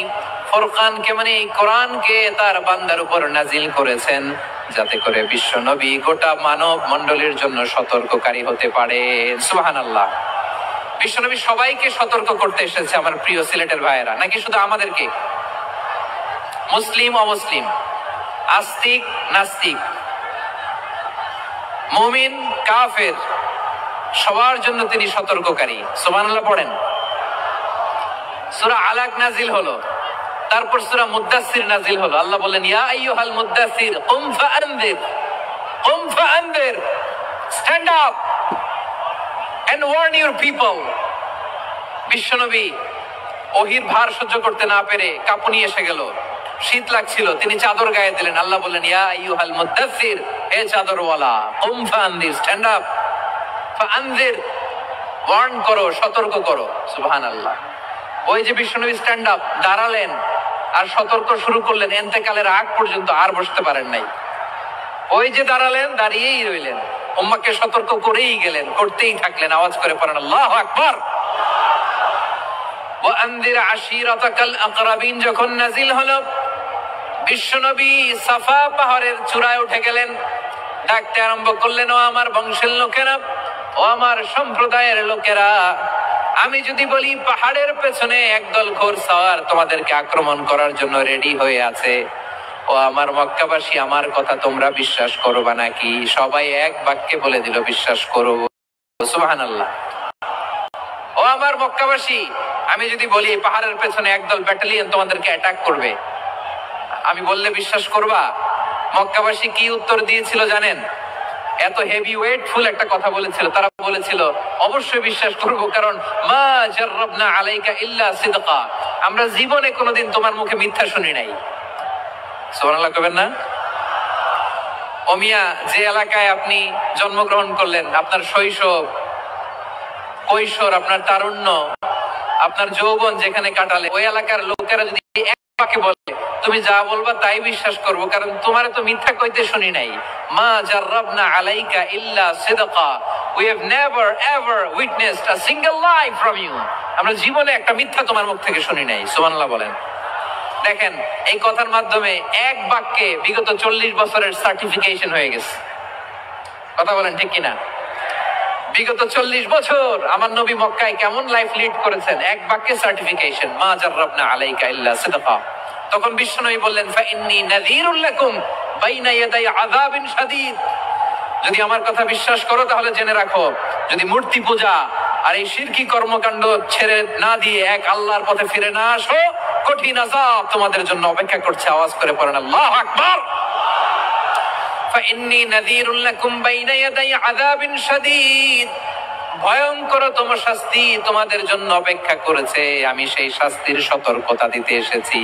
ফুরকানকে, মানে এই কোরআনকে তার বান্দার উপর নাজিল করেছেন, যাতে করে বিশ্ব নবী গোটা মানব মণ্ডলীর জন্য সতর্ককারী হতে পারে। সুবহানাল্লাহ। বিশ্বনবী সবাইকে সতর্ক করতে এসেছে, আমার প্রিয় সিলেটের ভাইয়েরা, নাকি শুধু আমাদেরকে? মুসলিম অমুসলিম, আস্তিক নাস্তিক, মুমিন কাফের, সবার জন্য তিনি সতর্ককারী। সুবহানাল্লাহ পড়েন। সূরা আলাক নাজিল হলো, তারপর সূরা মুদ্দাসসির নাজিল হলো। আল্লাহ বলেন, ইয়া আইয়ুহাল মুদ্দাসসির কুম ফাআনযির, কুম ফাআনযির, stand up and warn your people. বিশ্বনবী ওহির ভার সহ্য করতে না পেরে কাঁপুনি এসে গেল, শীত লাগছিল, তিনি চাদর গায়ে দিলেন। আল্লাহ বললেন, ইয়া আইয়ুহাল মুদ্দাসসির, হে চাদরওয়ালা, কুম ফাআনযির, স্ট্যান্ড আপ, ফাআনযির, ওয়ার্ন করো, সতর্ক করো। সুবহানাল্লাহ। ওই যে বিশ্বনবী স্ট্যান্ড আপ, দাঁড়ালেন আর সতর্ক শুরু করলেন, এন্তেকালের আগ পর্যন্ত আর বসতে পারেন নাই। ওই যে দাঁড়ালেন, দাঁড়িয়েই রইলেন, উম্মাহকে সতর্ক করেই গেলেন, করতেই থাকলেন। আওয়াজ করে পড়েন আল্লাহু আকবার। ওয়া আনদির আশিরাতাকাল আকরাবিন যখন নাজিল হলো, বিশ্বনবী সাফা পাহাড়ের চূড়ায় উঠে গেলেন, ডাকতে আরম্ভ করলেন, ও আমার বংশের লোকেরা, ও আমার সম্প্রদায়ের লোকেরা, আমি যদি বলি পাহাড়ের পেছনে একদল ঘোড়সওয়ার তোমাদেরকে আক্রমণ করার জন্য রেডি হয়ে আছে, ও আমার মক্কাবাসী, আমার কথা তোমরা বিশ্বাস করবা নাকি? সবাই এক বাক্যে বলে দিল, বিশ্বাস করব। সুবহানাল্লাহ। ও আমার মক্কাবাসী, আমি যদি বলি পাহাড়ের পেছনে একদল ব্যাটালিয়ন তোমাদেরকে অ্যাটাক করবে, আমি বললে বিশ্বাস করবা? মক্কাবাসী কি উত্তর দিয়েছিল জানেন? এত হেভি ওয়েটফুল একটা কথা বলেছিল। তারা বলেছিল অবশ্যই বিশ্বাস করব, কারণ মা জাররাবনা আলাইকা ইল্লা সিদকা, আমরা জীবনে কোনোদিন তোমার মুখে মিথ্যা শুনি নাই। সুবহানাল্লাহ কইবেন না? ও মিয়া, যে এলাকায় আপনি জন্মগ্রহণ করলেন, আপনার শৈশব, কৈশোর, আপনার তারুণ্য, আপনার যৌবন যেখানে কাটালে, ওই এলাকার লোকেরা যদি এক বাক্যে বলে তুমি যা বলবা তাই বিশ্বাস করব, কারণ তোমারে তো মিথ্যা কইতে শুনি নাই। মা জাররাবনা আলাইকা ইল্লা সিদকা, we have never ever witnessed a single lie from you, আমরা জীবনে একটা মিথ্যা তোমার মুখ থেকে শুনি নাই। সুবহানাল্লাহ বলেন। দেখেন, এই কথার মাধ্যমে এক বাক্যে বিগত 40 বছরের সার্টিফিকেশন হয়ে গেছে। কথা বলেন ঠিক কিনা? বিগত 40 বছর আমার নবী মক্কায় কেমন লাইফ লিড করেছেন, এক বাক্যে সার্টিফিকেশন, মা জাররাবনা আলাইকা ইল্লা সিদকা। তখন বিশ্বনবী বললেন, ফাইন্নী নাযীরুল লাকুম বাইনা ইয়াদাই আযাবিন শাদীদ, যদি আমার কথা বিশ্বাস করো তাহলে জেনে রাখো, যদি মূর্তি পূজা আর এই শিরকি কর্মকাণ্ড ছেড়ে না দিয়ে এক আল্লাহর পথে ফিরে না আসো, কঠিন আযাব তোমাদের জন্য অপেক্ষা করছে। আওয়াজ করে পড়েন আল্লাহু আকবার। ফাইন্নী নাযীরুল লাকুম বাইনা ইয়াদাই আযাবিন শাদীদ, ভয়ঙ্কর তোমার শাস্তি তোমাদের জন্য অপেক্ষা করেছে, আমি সেই শাস্তির সতর্কতা দিতে এসেছি।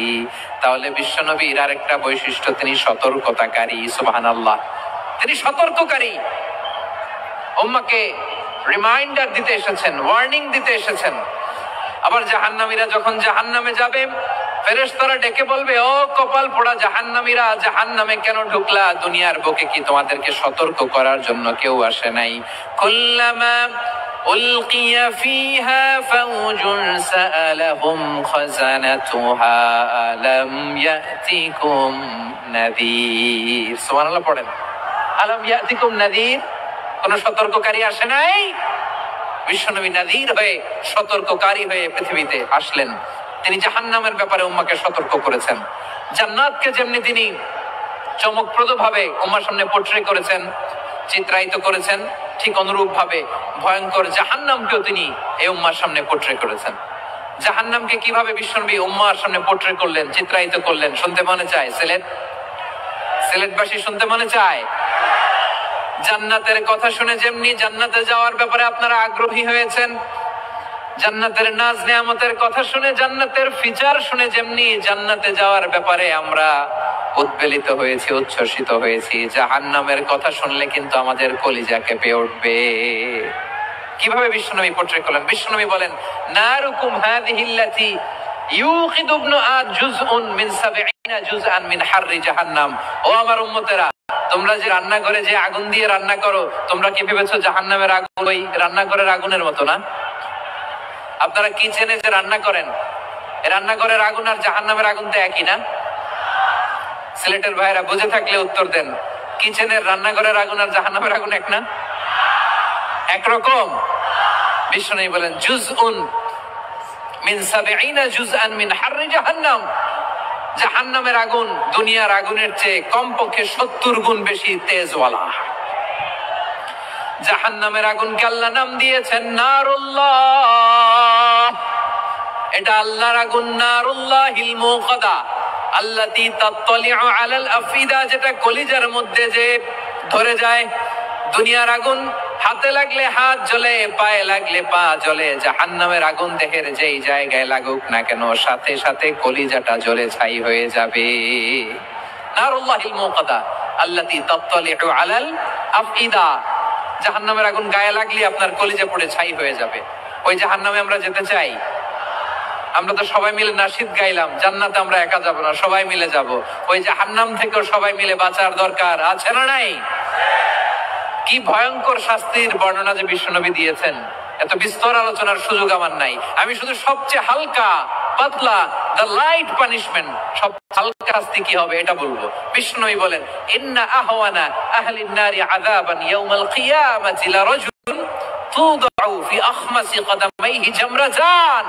তাহলে বিশ্বনবীর আরেকটা বৈশিষ্ট্য, তিনি সতর্কতাকারী। সুবহানাল্লাহ, তিনি সতর্ককারী। উম্মাহকে রিমাইন্ডার দিতে এসেছেন, ওয়ার্নিং দিতে এসেছেন। আবার জাহান্নামীরা যখন জাহান্নামে যাবে, ফেরেশতারা ডেকে বলবে, ও কপাল পোড়া জাহান্নামীরা, জাহান্নামে কেন ঢুকলা? দুনিয়ার বুকে কি তোমাদেরকে সতর্ক করার জন্য কেউ আসে নাই? কুল্লামা উলকিয়া ফিহা ফাওজুন সাআলাহুম খাযানাতুহা আলাম ইয়াতিকুম নাযীর। সুবহানাল্লাহ পড়েন। আলাম ইয়াতিকুম নাযীর, কোন সতর্ককারী আসে নাই? বিশ্বনবী নাযীর হয়ে, সতর্ককারী হয়ে পৃথিবীতে আসলেন। তিনি জাহান্নামের ব্যাপারে উম্মাহকে সতর্ক করেছেন। জান্নাতকে যেমনি তিনি চমকপ্রদ ভাবে উম্মার সামনে পোর্ট্রে করেছেন, চিত্রায়িত করেছেন, ঠিক অনুরূপ ভাবে ভয়ঙ্কর জাহান্নামকেও তিনি এই উম্মার সামনে পোর্ট্রে করেছেন। জাহান্নামকে কিভাবে বিশ্বনবী উম্মার সামনে পোর্ট্রে করলেন, চিত্রায়িত করলেন, শুনতে মনে চায়? সিলেটবাসী শুনতে মনে চায়? জান্নাতের কথা শুনে যেমনি জান্নাতে যাওয়ার ব্যাপারে আপনারা আগ্রহী হয়েছেন, জান্নাতের নাজ নেয়ামতের কথা শুনে, জান্নাতের ফিচার শুনে যেমনি জান্নাতে যাওয়ার ব্যাপারে আমরা উদ্বেলিত হয়েছি, উচ্ছ্বসিত হয়েছি, জাহান্নামের কথা শুনলে কিন্তু আমাদের কলিজা কেঁপে উঠবে। কিভাবে বিশ্বনবী পোর্ট্রে করলেন? বিশ্বনবী বলেন, নারুকুম হাযিহিল্লাতী ইউকিদু ইবনু আদ জুজউন মিন ৭০ জুজআন মিন হাররি জাহান্নাম। ও আমার উম্মতেরা, তোমরা যে রান্নাঘরে যে আগুন দিয়ে রান্না করো, তোমরা কি ভেবেছো জাহান্নামের আগুন ওই রান্নাঘরের আগুনের মতো না? আপনারা কিচেনে যে রান্না করেন, রান্নাঘরের আগুন আর জাহান্নামের আগুন তো একই না? সিলেটের ভাইরা বুঝে থাকলে উত্তর দেন, কিচেনের রান্নাঘরের আগুন আর জাহান্নামের আগুন এক না? একরকম? বিশ্বনবী বলেন, জুজউন মিন ৭০ জুজআন মিন হাররি জাহান্নাম, জাহান্নামের আগুন দুনিয়ার আগুনের চেয়ে কমপক্ষে ৭০ গুণ বেশি তেজওয়ালা। জাহান্নামের আগুনকে আল্লাহ নাম দিয়েছেন নারুল্লাহ। এটা আল্লাহর আগুন, নারুল্লাহিল মুকাদা আল্লাতী তাত্তালিউ আলাল আফিদা, যেটা কলিজার মধ্যে যে ধরে যায়। দুনিয়ার আগুন হাতে লাগলে হাত জ্বলে, পায়ে লাগলে পা জ্বলে, জাহান্নামের আগুন দেহের যেই জায়গায় লাগুক না কেন, সাথে সাথে কলিজাটা জ্বলে ছাই হয়ে যাবে। নারুল্লাহিল মুকাদা আল্লাতী তাত্তালিউ আলাল আফিদা, জাহান্নামের আগুন গায়ে লাগলে আপনার কলিজা পড়ে ছাই হয়ে যাবে। ওই জাহান্নামে আমরা যেতে চাই? আমরা তো সবাই মিলে নাশিদ গাইলাম, জান্নাতে আমরা একা যাব না, সবাই মিলে যাব। ওই জাহান্নাম থেকেও সবাই মিলে বাঁচার দরকার আছে না নাই? কি ভয়ঙ্কর শাস্তির বর্ণনা যে বিশ্বনবী দিয়েছেন, এত বিস্তর আলোচনার সুযোগ আমার নাই। আমি শুধু সবচেয়ে হালকা পাতলা, দ্য লাইট পানিশমেন্ট, সব হালকা শাস্তি কি হবে এটা বলবো। বিশ্বনবী বলেন, ইন্না আহওয়ানা আহলিন নারি আযাবান ইয়াউমাল কিয়ামাতি লারাজুলুন তুদাউ ফি আখমাসি কদামাইহি জামরাতান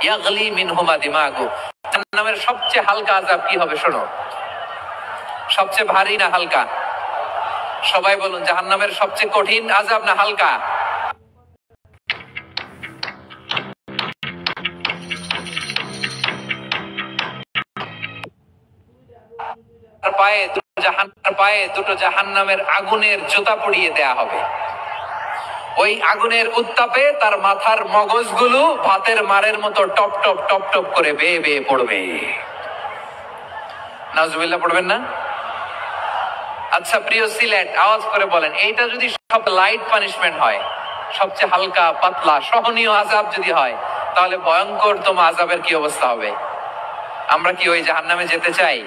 ইয়াগলি মিনহুমা দিমাগু। জাহান্নামের সবচেয়ে হালকা আযাব কি হবে শোনো। সবচেয়ে ভারী না হালকা? সবাই বলুন, জাহান্নামের সবচেয়ে কঠিন আযাব না হালকা? পায়ে দুটো জাহান্নামের আগুনের জুতা পরিয়ে দেয়া হবে। ওই আগুনের উত্তাপে তার মাথার মগজগুলো ভাতের মারের মতো টপ টপ টপ টপ করে বেয়ে বেয়ে পড়বে। নাউজুবিল্লাহ পড়বেন না? আচ্ছা প্রিয় সিলেট, আওয়াজ করে বলেন, এইটা যদি সব লাইট পানিশমেন্ট হয়, সবচেয়ে হালকা পাতলা সহনীয় আযাব যদি হয়, তাহলে ভয়ঙ্করতম আযাবের কি অবস্থা হবে? আমরা কি ওই জাহান্নামে যেতে চাই?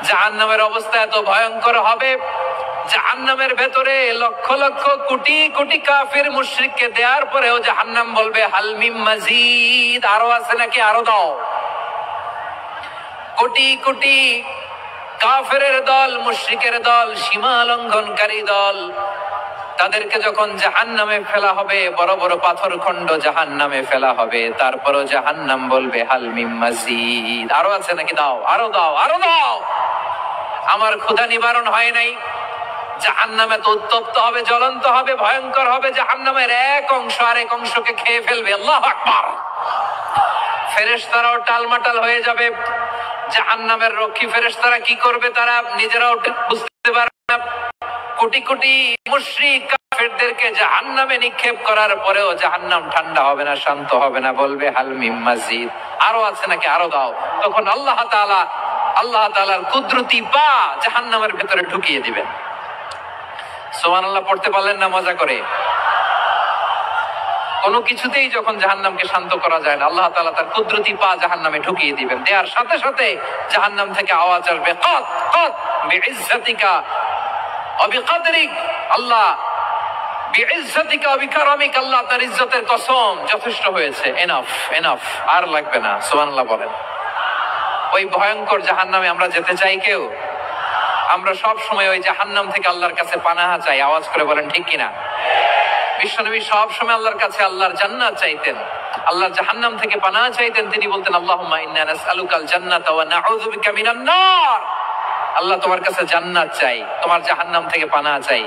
জাহান্নামের অবস্থা এত ভয়ঙ্কর হবে, জাহান্নামের ভেতরে লক্ষ লক্ষ কোটি কোটি কাফির মুশরিককে দেওয়ার পরেও জাহান্নাম বলবে হাল মিন মাজিদ, আরো আছে নাকি, আরো দাও। কোটি কোটি কাফেরের দল, মুশরিকের দল, সীমা লঙ্ঘনকারী দল, তাদেরকে যখন জাহান্নামে ফেলা হবে, বড় বড় পাথর খণ্ড জাহান্নামে ফেলা হবে, তারপরও জাহান্নাম বলবে হাল মিন মাজিদ, আরো আছে নাকি, দাও, আরো দাও, আরো দাও। আমার ক্ষুধা নিবারণ হয় নাই। জাহান্নামে তো উত্তপ্ত হবে, জ্বলন্ত হবে, ভয়ঙ্কর হবে। জাহান্নামের এক অংশ আরেক অংশকে খেয়ে ফেলবে। আল্লাহু আকবার। ফেরেশতারাও টালমাটাল হয়ে যাবে। জাহান্নামের রক্ষী ফেরেশতারা কি করবে তারা নিজেরাও বুঝতে পারবে না। কোটি কোটি মুশরিক কাফেরদেরকে জাহান্নামে নিক্ষেপ করার পরেও জাহান্নাম ঠান্ডা হবে না, শান্ত হবে না, বলবে হাল মিন মাজিদ, আরো আছে নাকি, আরো দাও। তখন আল্লাহ তাআলার কুদরতি পা জাহান্নামের ভেতরে ঢুকিয়ে দিবেন। সুবহানাল্লাহ পড়তে পারলেন না মজা করে? কোনো কিছুতেই যখন জাহান্নামকে শান্ত করা যায় না, আল্লাহ তাআলা তার কুদরতি পা জাহান্নামে ঢুকিয়ে দিবেন। দেওয়ার সাথে সাথে জাহান্নাম থেকে আওয়াজ আসবে, কত কত বিইজ্জাতিকা ওয়া বিকদরিক, আল্লাহ বিইজ্জাতিকা ওয়া বিকারামিক, আল্লাহ তার ইজ্জতের কসম, যথেষ্ট হয়েছে, এনাফ এনাফ, আর লাগবে না। সুবহানাল্লাহ বলেন। ওই ভয়ঙ্কর জাহান্নামে আমরা যেতে চাই কেউ? আমরা সব সময় ওই জাহান্নাম থেকে আল্লাহর কাছে পানাহা চাই। আওয়াজ করে বলেন ঠিক কিনা? বিশ্বনবী সব সময় আল্লাহর কাছে আল্লাহর জান্নাত চাইতেন, আল্লাহর জাহান্নাম থেকে পানাহা চাইতেন। তিনি বলতেন আল্লাহুম্মা ইন্না নাসআলুকাল জান্নাতা ওয়া নাউযু বিকা মিনান নার। আল্লাহ তোমার কাছে জান্নাত চাই, তোমার জাহান্নাম থেকে পানাহা চাই।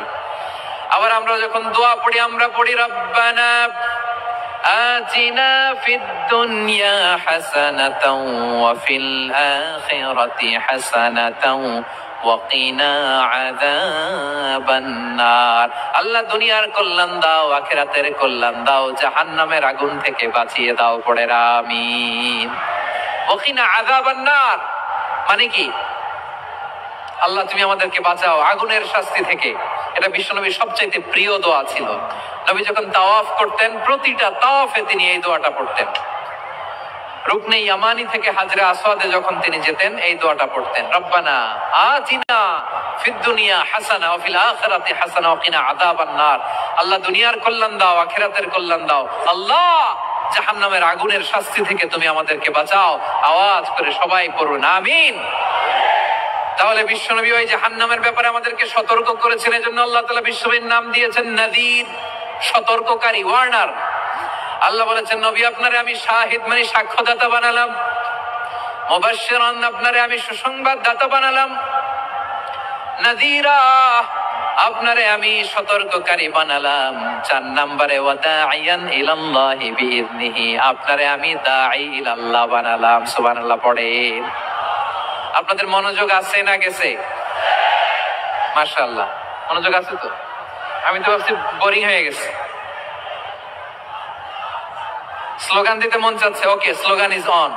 আবার আমরা যখন দোয়া পড়ি, আমরা পড়ি রব্বানা আতিনা ফিদ দুনিয়া হাসানাতাও ওয়া ফিল আখিরাতি হাসানাতাও ওয়াকিনা আযাবান নার। আল্লাহ দুনিয়ার কল্যাণ দাও, আখিরাতের কল্যাণ দাও, জাহান্নামের আগুন থেকে বাঁচিয়ে দাও, পড়ে আমিন। ওয়াকিনা আযাবান নার মানে কি? আল্লাহ তুমি আমাদেরকে বাঁচাও আগুনের শাস্তি থেকে। এটা বিশ্বনবীর সবচাইতে প্রিয় দোয়া ছিল। নবী যখন তাওয়াফ করতেন, প্রতিটা তাওয়াফে তিনি এই দোয়াটা পড়তেন। রুকনে ইয়ামানি থেকে হাজরে আসওয়াদে যখন তিনি যেতেন, এই দোয়াটা পড়তেন, রব্বানা আতিনা ফিদ দুনিয়া হাসানা ওয়া ফিল আখিরাতি হাসানা ওয়া কিনা আযাবান নার। আল্লাহ দুনিয়ার কল্যাণ দাও, আখিরাতের কল্যাণ দাও। আল্লাহ জাহান্নামের আগুনের শাস্তি থেকে তুমি আমাদেরকে বাঁচাও। আওয়াজ করে সবাই পড়ুন আমিন। তাহলে বিশ্বনবী ওই জাহান্নামের ব্যাপারে আমাদেরকে সতর্ক করেছেন। এজন্য আল্লাহ তাআলা বিশ্বনবীর নাম দিয়েছেন নাযীর, সতর্ককারী, ওয়ার্নার। আল্লাহ বলেছেন নবী আপনারে আমি শাহিদ মানে সাক্ষ্যদাতা বানালাম, মুবাশশিরান আপনারে আমি সুসংবাদদাতা বানালাম, নাযীরা আপনারে আমি সতর্ককারী বানালাম। 4 নম্বরে ওয়া দাঈয়ান ইলাল্লাহি বিইذনিহি, আপনারে আমি দাঈ ইলাল্লাহ বানালাম। সুবহানাল্লাহ পড়েন। আপনাদের মনোযোগ আছে না গেছে? মাশাআল্লাহ মনোযোগ আছে তো? আমি তো ভাবছি বোরিং হয়ে গেছে। স্লোগান দিতে মন চাচ্ছে। ওকে, স্লোগান ইজ অন।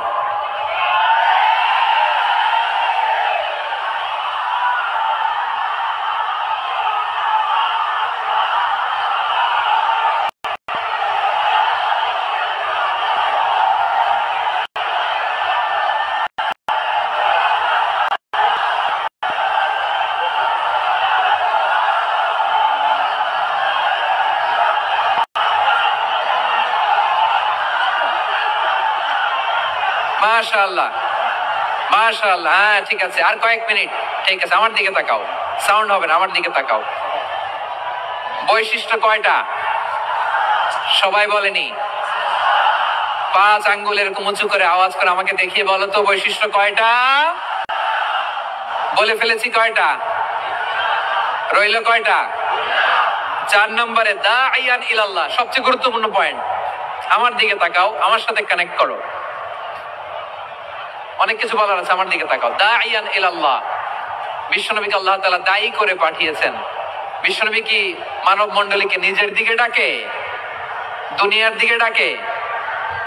মাশাআল্লাহ, মাশাআল্লাহ। হ্যাঁ ঠিক আছে, আর কয়েক মিনিট। ঠিক আছে, আমার দিকে তাকাও, সাউন্ড হবে না, আমার দিকে তাকাও। বৈশিষ্ট্য কয়টা সবাই বলেনি? 5 আঙ্গুল এরকম উঁচু করে আওয়াজ করে আমাকে দেখিয়ে বলো তো বৈশিষ্ট্য কয়টা? বলে ফেলেছি কয়টা? রইল কয়টা? 4 নম্বরে দাঈয়ান ইলাল্লাহ, সবচেয়ে গুরুত্বপূর্ণ পয়েন্ট। আমার দিকে তাকাও, আমার সাথে কানেক্ট করো। অনেক কিছু বলার আছে, আমার দিকে তাকাও। দাঈয়ান ইলাল্লাহ, বিশ্বনবীকে আল্লাহ তাআলা দায়ী করে পাঠিয়েছেন। বিশ্বনবী কি মানব মণ্ডলীকে নিজের দিকে ডাকে, দুনিয়ার দিকে ডাকে?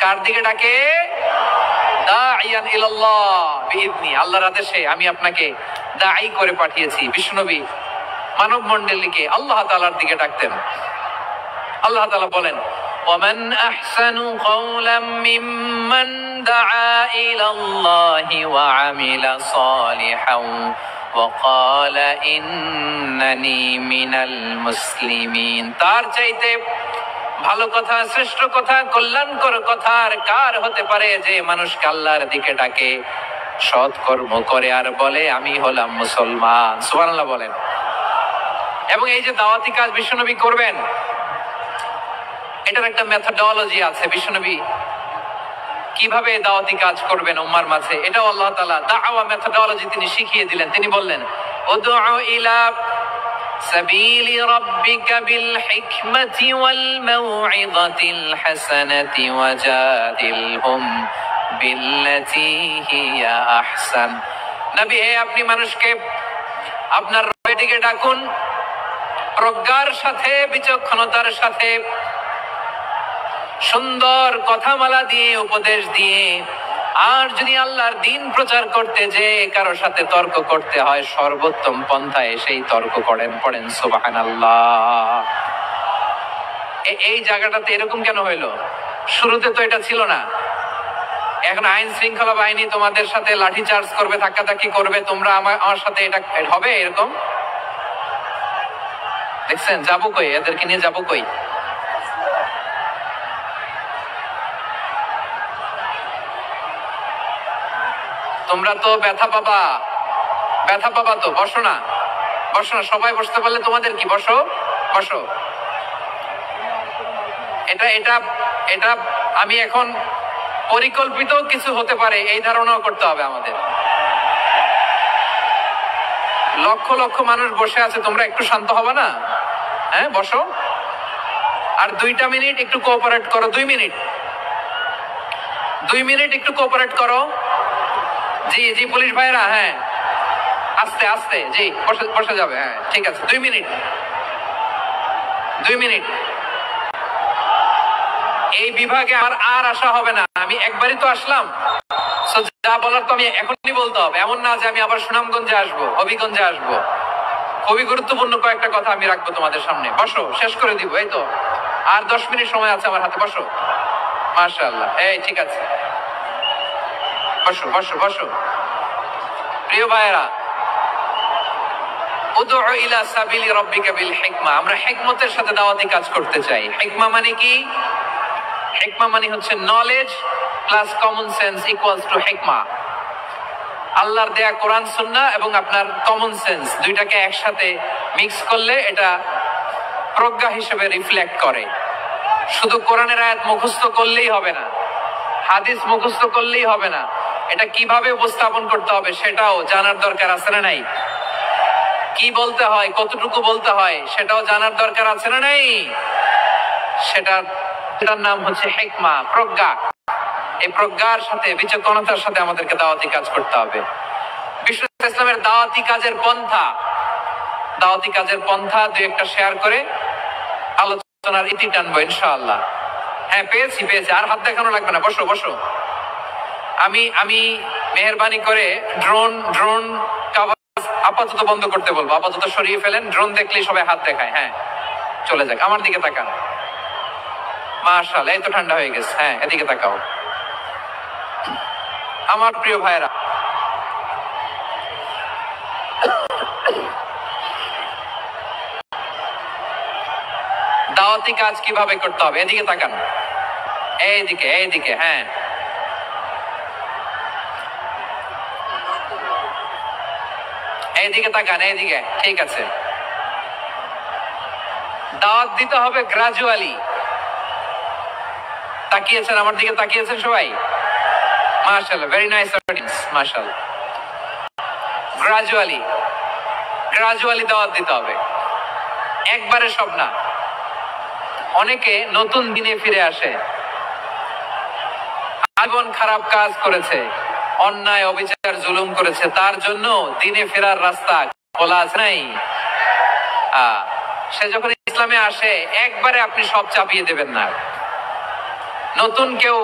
কার দিকে ডাকে? দাঈয়ান ইলাল্লাহ বিইذনি, আল্লাহর আদেশে আমি আপনাকে দায়ী করে পাঠিয়েছি। বিশ্বনবী মানব মণ্ডলীকে আল্লাহ তাআলার দিকে ডাকতেন। আল্লাহ তাআলা বলেন, ওয়ামান আহসানু কওলাম মিম্মান দাআ ইলাল্লাহি ওয়া আমিলা সালিহান ওয়া ক্বালা ইন্নানি মিনাল মুসলিমিন। তার চাইতে ভালো কথা, শ্রেষ্ঠ কথা, কল্যাণকর কথা আর কার হতে পারে যে মানুষকে আল্লাহর দিকে ডাকে, সৎ কর্ম করে আর বলে আমি হলাম মুসলমান। সুবহানাল্লাহ বলেন। এবং এই যে দাওয়াতি কাজ বিশ্বনবী করবেন, এটার একটা মেথডোলজি আছে। বিশ্বনবী কিভাবে দাওয়াতি কাজ করবেন উম্মার মাঝে, এটাও আল্লাহ তাআলা দাওয়া মেথডোলজি তিনি শিখিয়ে দিলেন। তিনি বললেন, উদউ ইলা সাবিলি রাব্বিকা বিল হিকমাতি ওয়াল মাউইযাতিল হাসানাতি ওয়াজাদিলহুম বিল্লাতী হিয়া আহসান। নবী হে, আপনি মানুষকে আপনার রবের দিকে ডাকুন প্রজ্ঞার সাথে, বিচক্ষণতার সাথে, সুন্দর কথামালা দিয়ে, উপদেশ দিয়ে। আর যদি আল্লাহর দিন প্রচার করতে যে কারো সাথে তর্ক করতে হয়, সর্বোত্তম পন্থায় সেই তর্ক করেন। পড়েন সুবহানাল্লাহ। এই জায়গাটাতে এরকম কেন হইলো? শুরুতে তো এটা ছিল না। এখন আইন শৃঙ্খলা বাহিনী তোমাদের সাথে লাঠি চার্জ করবে, ধাক্কাধাক্কি করবে, তোমরা আমার সাথে এটা হবে এরকম? দেখছেন যাবো কই, এদেরকে নিয়ে যাবো কই? তোমরা তো ব্যথা পাবা, ব্যথা পাবা তো। বসো না, বসো না, সবাই বসতে পারলে তোমাদের কি, বসো বসো। এটা এটা এটা আমি এখন পরিকল্পিত কিছু হতে পারে এই ধারণাও করতে হবে আমাদের। লক্ষ লক্ষ মানুষ বসে আছে, তোমরা একটু শান্ত হবে না? হ্যাঁ বসো। আর 2টা মিনিট একটু কোঅপারেট করো। 2 মিনিট, 2 মিনিট একটু কোঅপারেট করো। জি জি পুলিশ ভাইরা, হ্যাঁ আস্তে আস্তে, জি বসে বসে যাবে। হ্যাঁ ঠিক আছে, 2 মিনিট, 2 মিনিট। এই বিভাগে আর আসা হবে না। আমি একবারই তো আসলাম, যা বলার তো আমি এখনই বলতে হবে। এমন না যে আমি আবার সুনামগঞ্জে আসবো, হবিগঞ্জে আসবো। খুবই গুরুত্বপূর্ণ কয়েকটা কথা আমি রাখবো তোমাদের সামনে। বসো, শেষ করে দিব। এই তো আর 10 মিনিট সময় আছে আমার হাতে। বসো। মাশাআল্লাহ, এই ঠিক আছে, বসো বসো বসো। প্রিয় ভাইয়েরা, উদউ ইলা সাবিলি রাব্বিকা বিল হিকমা, আমরা হিকমতের সাথে দাওয়াতি কাজ করতে চাই। হিকমা মানে কি? হিকমা মানে হচ্ছে knowledge plus common sense equals to হিকমা। আল্লাহর দেয়া কোরআন সুন্নাহ এবং আপনার কমন সেন্স দুইটাকে একসাথে মিক্স করলে এটা প্রজ্ঞা হিসেবে রিফ্লেক্ট করে। শুধু কোরআনের আয়াত মুখস্থ করলেই হবে না, হাদিস মুখস্থ করলেই হবে না, এটা কিভাবে উপস্থাপন করতে হবে সেটাও জানার দরকার আছে না নাই? কি বলতে হয়, কতটুকু বলতে হয় সেটাও জানার দরকার আছে না নাই? সেটার নাম হচ্ছে হিকমা, প্রজ্ঞা। এই প্রজ্ঞার সাথে, বিচক্ষণতার সাথে আমাদেরকে দাওয়াতি কাজ করতে হবে। বিশ্ব ইসলামের দাওয়াতি কাজের পন্থা 2-1টা শেয়ার করে আলোচনার ইতি টানবো ইনশাআল্লাহ। হ্যাঁ পেয়েছি, আর হাত দেখানো লাগবে না। বসো বসো। আমি মেহেরবানি করে ড্রোন কভার আপাতত বন্ধ করতে বলবো, আপাতত সরিয়ে ফেলেন। ড্রোন দেখলেই সবাই হাত দেখায়। হ্যাঁ চলে যাক, আমার দিকে তাকান। মাশাআল্লাহ, এই তো ঠান্ডা হয়ে গেছে। হ্যাঁ এদিকে তাকাও। আমার প্রিয় ভাইরা, দাওয়াতি কাজ কিভাবে করতে হবে এদিকে তাকান। এইদিকে, হ্যাঁ এইদিকে তাকান, এইদিকে, ঠিক আছে। দাওয়াত দিতে হবে গ্রাজুয়ালি। তাকিয়েছেন আমার দিকে, তাকিয়েছেন সবাই? মাশাআল্লাহ, ভেরি নাইস অডিয়েন্স, মাশাআল্লাহ। গ্রাজুয়ালি দাওয়াত দিতে হবে, একবারে সব না। অনেকে নতুন দিনে ফিরে আসে, জীবন খারাপ কাজ করেছে, অন্যায় অবিচার জুলুম করেছে, তার জন্য দিনে ফেরার রাস্তা খোলা আছে নাই? সে যখন ইসলামে আসে একবারে আপনি সব চাপিয়ে দেবেন না। নতুন কেউ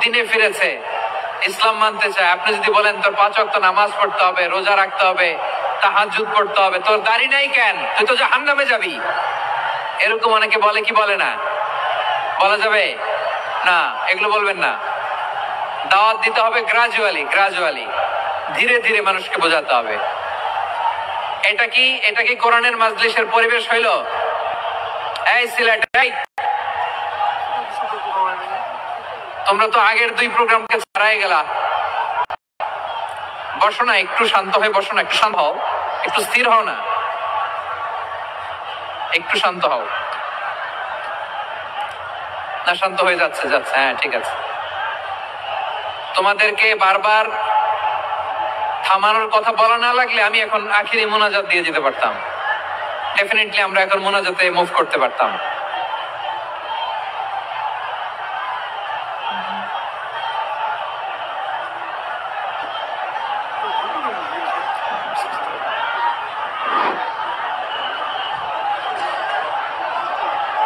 দিনে ফিরেছে, ইসলাম মানতে চায়, আপনি যদি বলেন তোর 5 ওয়াক্ত নামাজ পড়তে হবে, রোজা রাখতে হবে, তাহাজ্জুদ পড়তে হবে, তোর দাড়ি নাই কেন, তুই তো জাহান্নামে যাবি, এরকম অনেকে বলে কি বলে না? বলা যাবে না, এগুলো বলবেন না। দাওয়াত দিতে হবে গ্রাজুয়ালি, ধীরে ধীরে মানুষকে বোঝাতে হবে। এটা কি কোরআনের মাজলিসের পরিবেশ হইল? এই সিলেট, তোমরা তো আগের 2 প্রোগ্রামকে ছাড়াই গেলা। বসো না, একটু শান্ত হয়ে বসো না, একটু শান্ত হও, একটু স্থির হও না, একটু শান্ত হও না। শান্ত হয়ে যাচ্ছে, হ্যাঁ ঠিক আছে। তোমাদেরকে বারবার থামানোর কথা বলা না লাগলে আমি এখন আখিরি মোনাজাত দিয়ে যেতে পারতাম। ডেফিনেটলি আমরা এখন মোনাজাতে মুভ করতে পারতাম।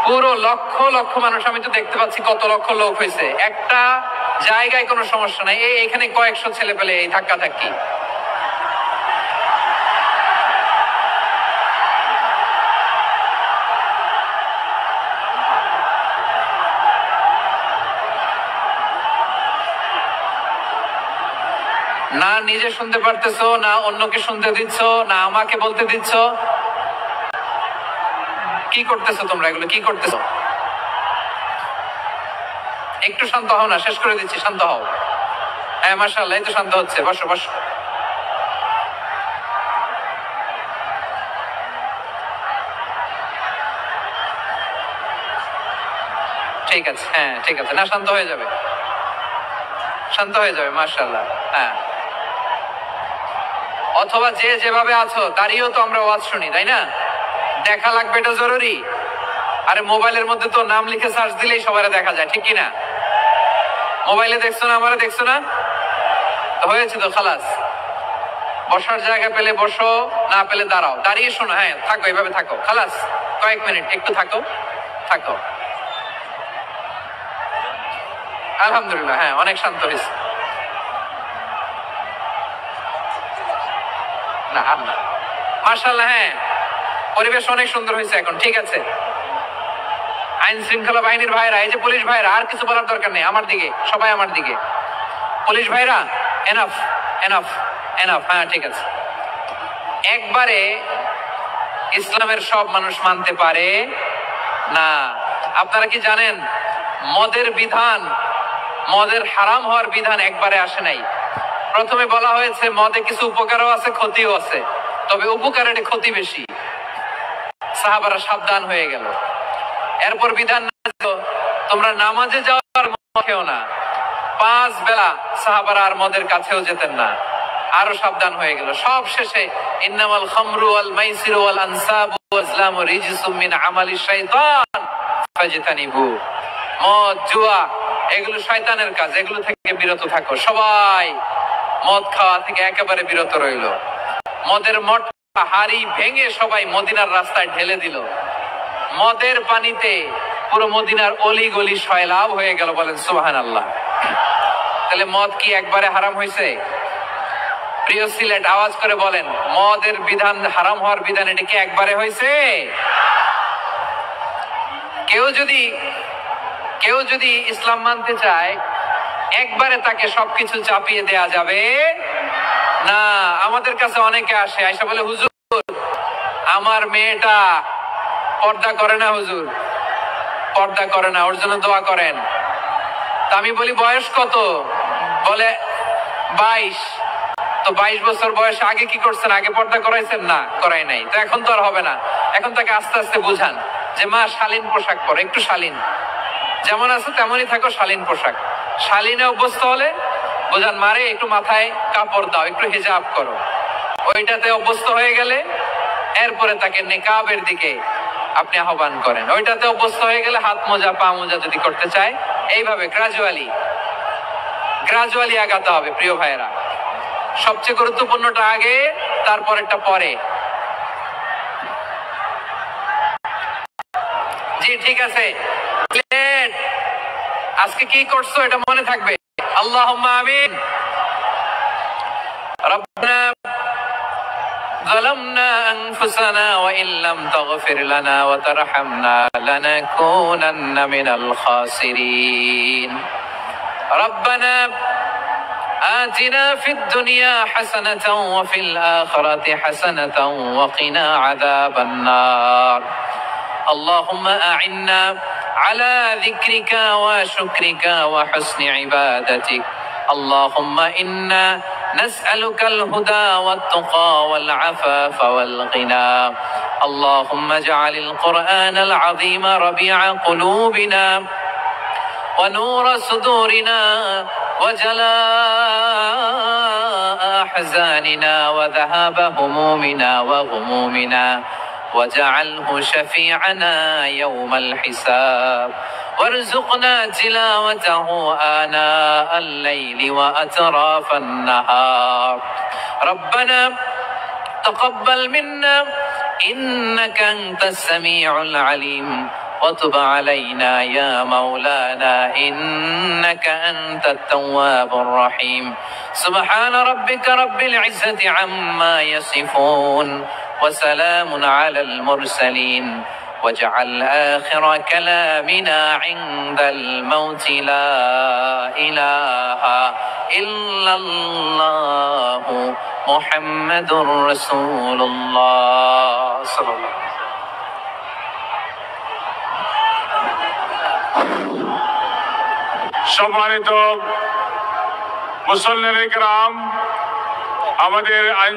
পুরো লক্ষ লক্ষ মানুষ, আমি তো দেখতে পাচ্ছি কত লক্ষ লোক হয়েছে, একটা জায়গায় কোনো সমস্যা নাই। এখানে কয়েকশো ছেলে পেলে এই ধাক্কা ধাক্কি। না নিজে শুনতে পারতেছো, না অন্যকে শুনতে দিচ্ছ, না আমাকে বলতে দিচ্ছ। কি করতেছো তোমরা, এগুলো কি করতেছো? একটু শান্ত হও না, শেষ করে দিচ্ছি, শান্ত হও। হ্যাঁ মাশাআল্লাহ, এই তো শান্ত হচ্ছে, বসো বসো। ঠিক আছে, হ্যাঁ ঠিক আছে, না শান্ত হয়ে যাবে, শান্ত হয়ে যাবে, মাশাআল্লাহ। হ্যাঁ, অথবা যে যেভাবে আছো দাঁড়িয়েও তো আমরা ওয়াজ শুনি, তাই না? দেখা লাগবে, এটা জরুরি। আরে মোবাইলের মধ্যে তো নাম লিখে সার্চ দিলেই সবাই দেখা যায়, ঠিক কিনা? মোবাইলে দেখছো না, আমারে দেখছো না, হয়েছে তো, খালাস। বসার জায়গা পেলে বসো, না পেলে দাঁড়াও, দাঁড়িয়ে শোনো। হ্যাঁ থাকো, এইভাবে থাকো, খালাস। কয়েক মিনিট একটু থাকো। আলহামদুলিল্লাহ, হ্যাঁ অনেক শান্ত হয়েছে। না মাশাআল্লাহ, হ্যাঁ পরিবেশ অনেক সুন্দর হয়েছে এখন, ঠিক আছে। আইন শৃঙ্খলা বাহিনীর ভাইরা, এই যে পুলিশ ভাইরা, আর কিছু বলার দরকার নেই, আমার দিকে সবাই, আমার দিকে। পুলিশ ভাইরা, এনাফ এনাফ এনাফ, হ্যাঁ ঠিক আছে। একবারে ইসলামের সব মানুষ মানতে পারে না। আপনারা কি জানেন মদের বিধান, মদের হারাম হওয়ার বিধান একবারে আসে নাই। প্রথমে বলা হয়েছে মদে কিছু উপকারও আছে, ক্ষতিও আছে, তবে উপকারের ক্ষতি বেশি। সাহাবারা সাবধান হয়ে গেল। এরপর বিধান তোমরা নামাজে যাওয়ার খেও না। 5 বেলা সাহাবারা আর মদের কাছেও যেতেন না, আরো সাবধান হয়ে গেল। সব শেষে ইন্নামাল খামরু ওয়াল মাইসিরু ওয়াল আনসাবু ওয়াল আজলামু রিজসুম মিন আমালিশ শাইতান ফাজতানিবু। মদ, জুয়া এগুলো শয়তানের কাজ, এগুলো থেকে বিরত থাকো। সবাই মদ খাওয়া থেকে একেবারে বিরত রইল। মদের মটকা হাড়ি ভেঙে সবাই মদিনার রাস্তায় ঢেলে দিল। মদের পানিতে পুরো মদিনার অলি গলি সয়লাভ হয়ে গেল, বলেন সুবহানাল্লাহ। তাহলে মদ কি একবারে হারাম হয়েছে? প্রিয় সিলেট, আওয়াজ করে বলেন, মদের বিধান, হারাম হওয়ার বিধান এটা কি একবারে হয়েছে? কেউ যদি ইসলাম মানতে চায় একবারে তাকে সবকিছু চাপিয়ে দেয়া যাবে না। আমাদের কাছে অনেকে আসে, আয়সা বলে, হুজুর আমার মেয়েটা পর্দা করে না, হুজুর পর্দা করে না, ওর জন্য দোয়া করেন। তা আমি বলি বয়স কত? বলে 22। তো 22 বছর বয়সে আগে কি করছেন? আগে পর্দা করাইছেন? না, করাই নাই। তো এখন তো আর হবে না। এখন তাকে আস্তে আস্তে বুঝান যে মা শালীন পোশাক পরো, একটু শালীন, যেমন আছে তেমনই থাকো, শালীন পোশাক। শালীনে অভ্যস্ত হলে বোঝান মারে একটু মাথায় কাপড় দাও, একটু হিজাব করো। ওইটাতে অভ্যস্ত হয়ে গেলে এরপরে তাকে নেকাবের দিকে আপনি আহ্বান করেন। ওইটাতে অভ্যস্ত হয়ে গেলে হাত মোজা, পা মোজা যদি করতে চায়, এইভাবে গ্রাজুয়ালি আগাতে হবে। প্রিয় ভাইয়েরা, সবচেয়ে গুরুত্বপূর্ণটা আগে, তারপরেরটা পরে। জি ঠিক আছে, আজকে কি করছো এটা মনে থাকবে। আল্লাহুম্মা আমিন। রব্বানা ظلمنا أنفسنا وإن لم تغفر لنا وترحمنا لنكونن من الخاسرين. ربنا آتنا في الدنيا حسنة وفي الآخرة حسنة وقنا عذاب النار. اللهم أعنا على ذكرك وشكرك وحسن عبادتك. اللهم إنا نسألك الهدى والتقى والعفاف والغنى. اللهم اجعل القرآن العظيم ربيع قلوبنا ونور صدورنا وجلاء أحزاننا وذهاب همومنا وغمومنا، واجعله شفيعنا يوم الحساب، وارزقنا تلاوته آناء الليل وأطراف النهار. ربنا تقبل منا إنك أنت السميع العليم، وتب علينا يا مولانا إنك أنت التواب الرحيم. سبحان ربك رب العزة عما يصفون، وسلام على المرسلين، واجعل آخر كلامنا عند الموت لا إله إلا الله محمد رسول الله صلى الله عليه وسلم. সম্মানিত মুসল্লিয়ানে কেরাম, আমাদের আইন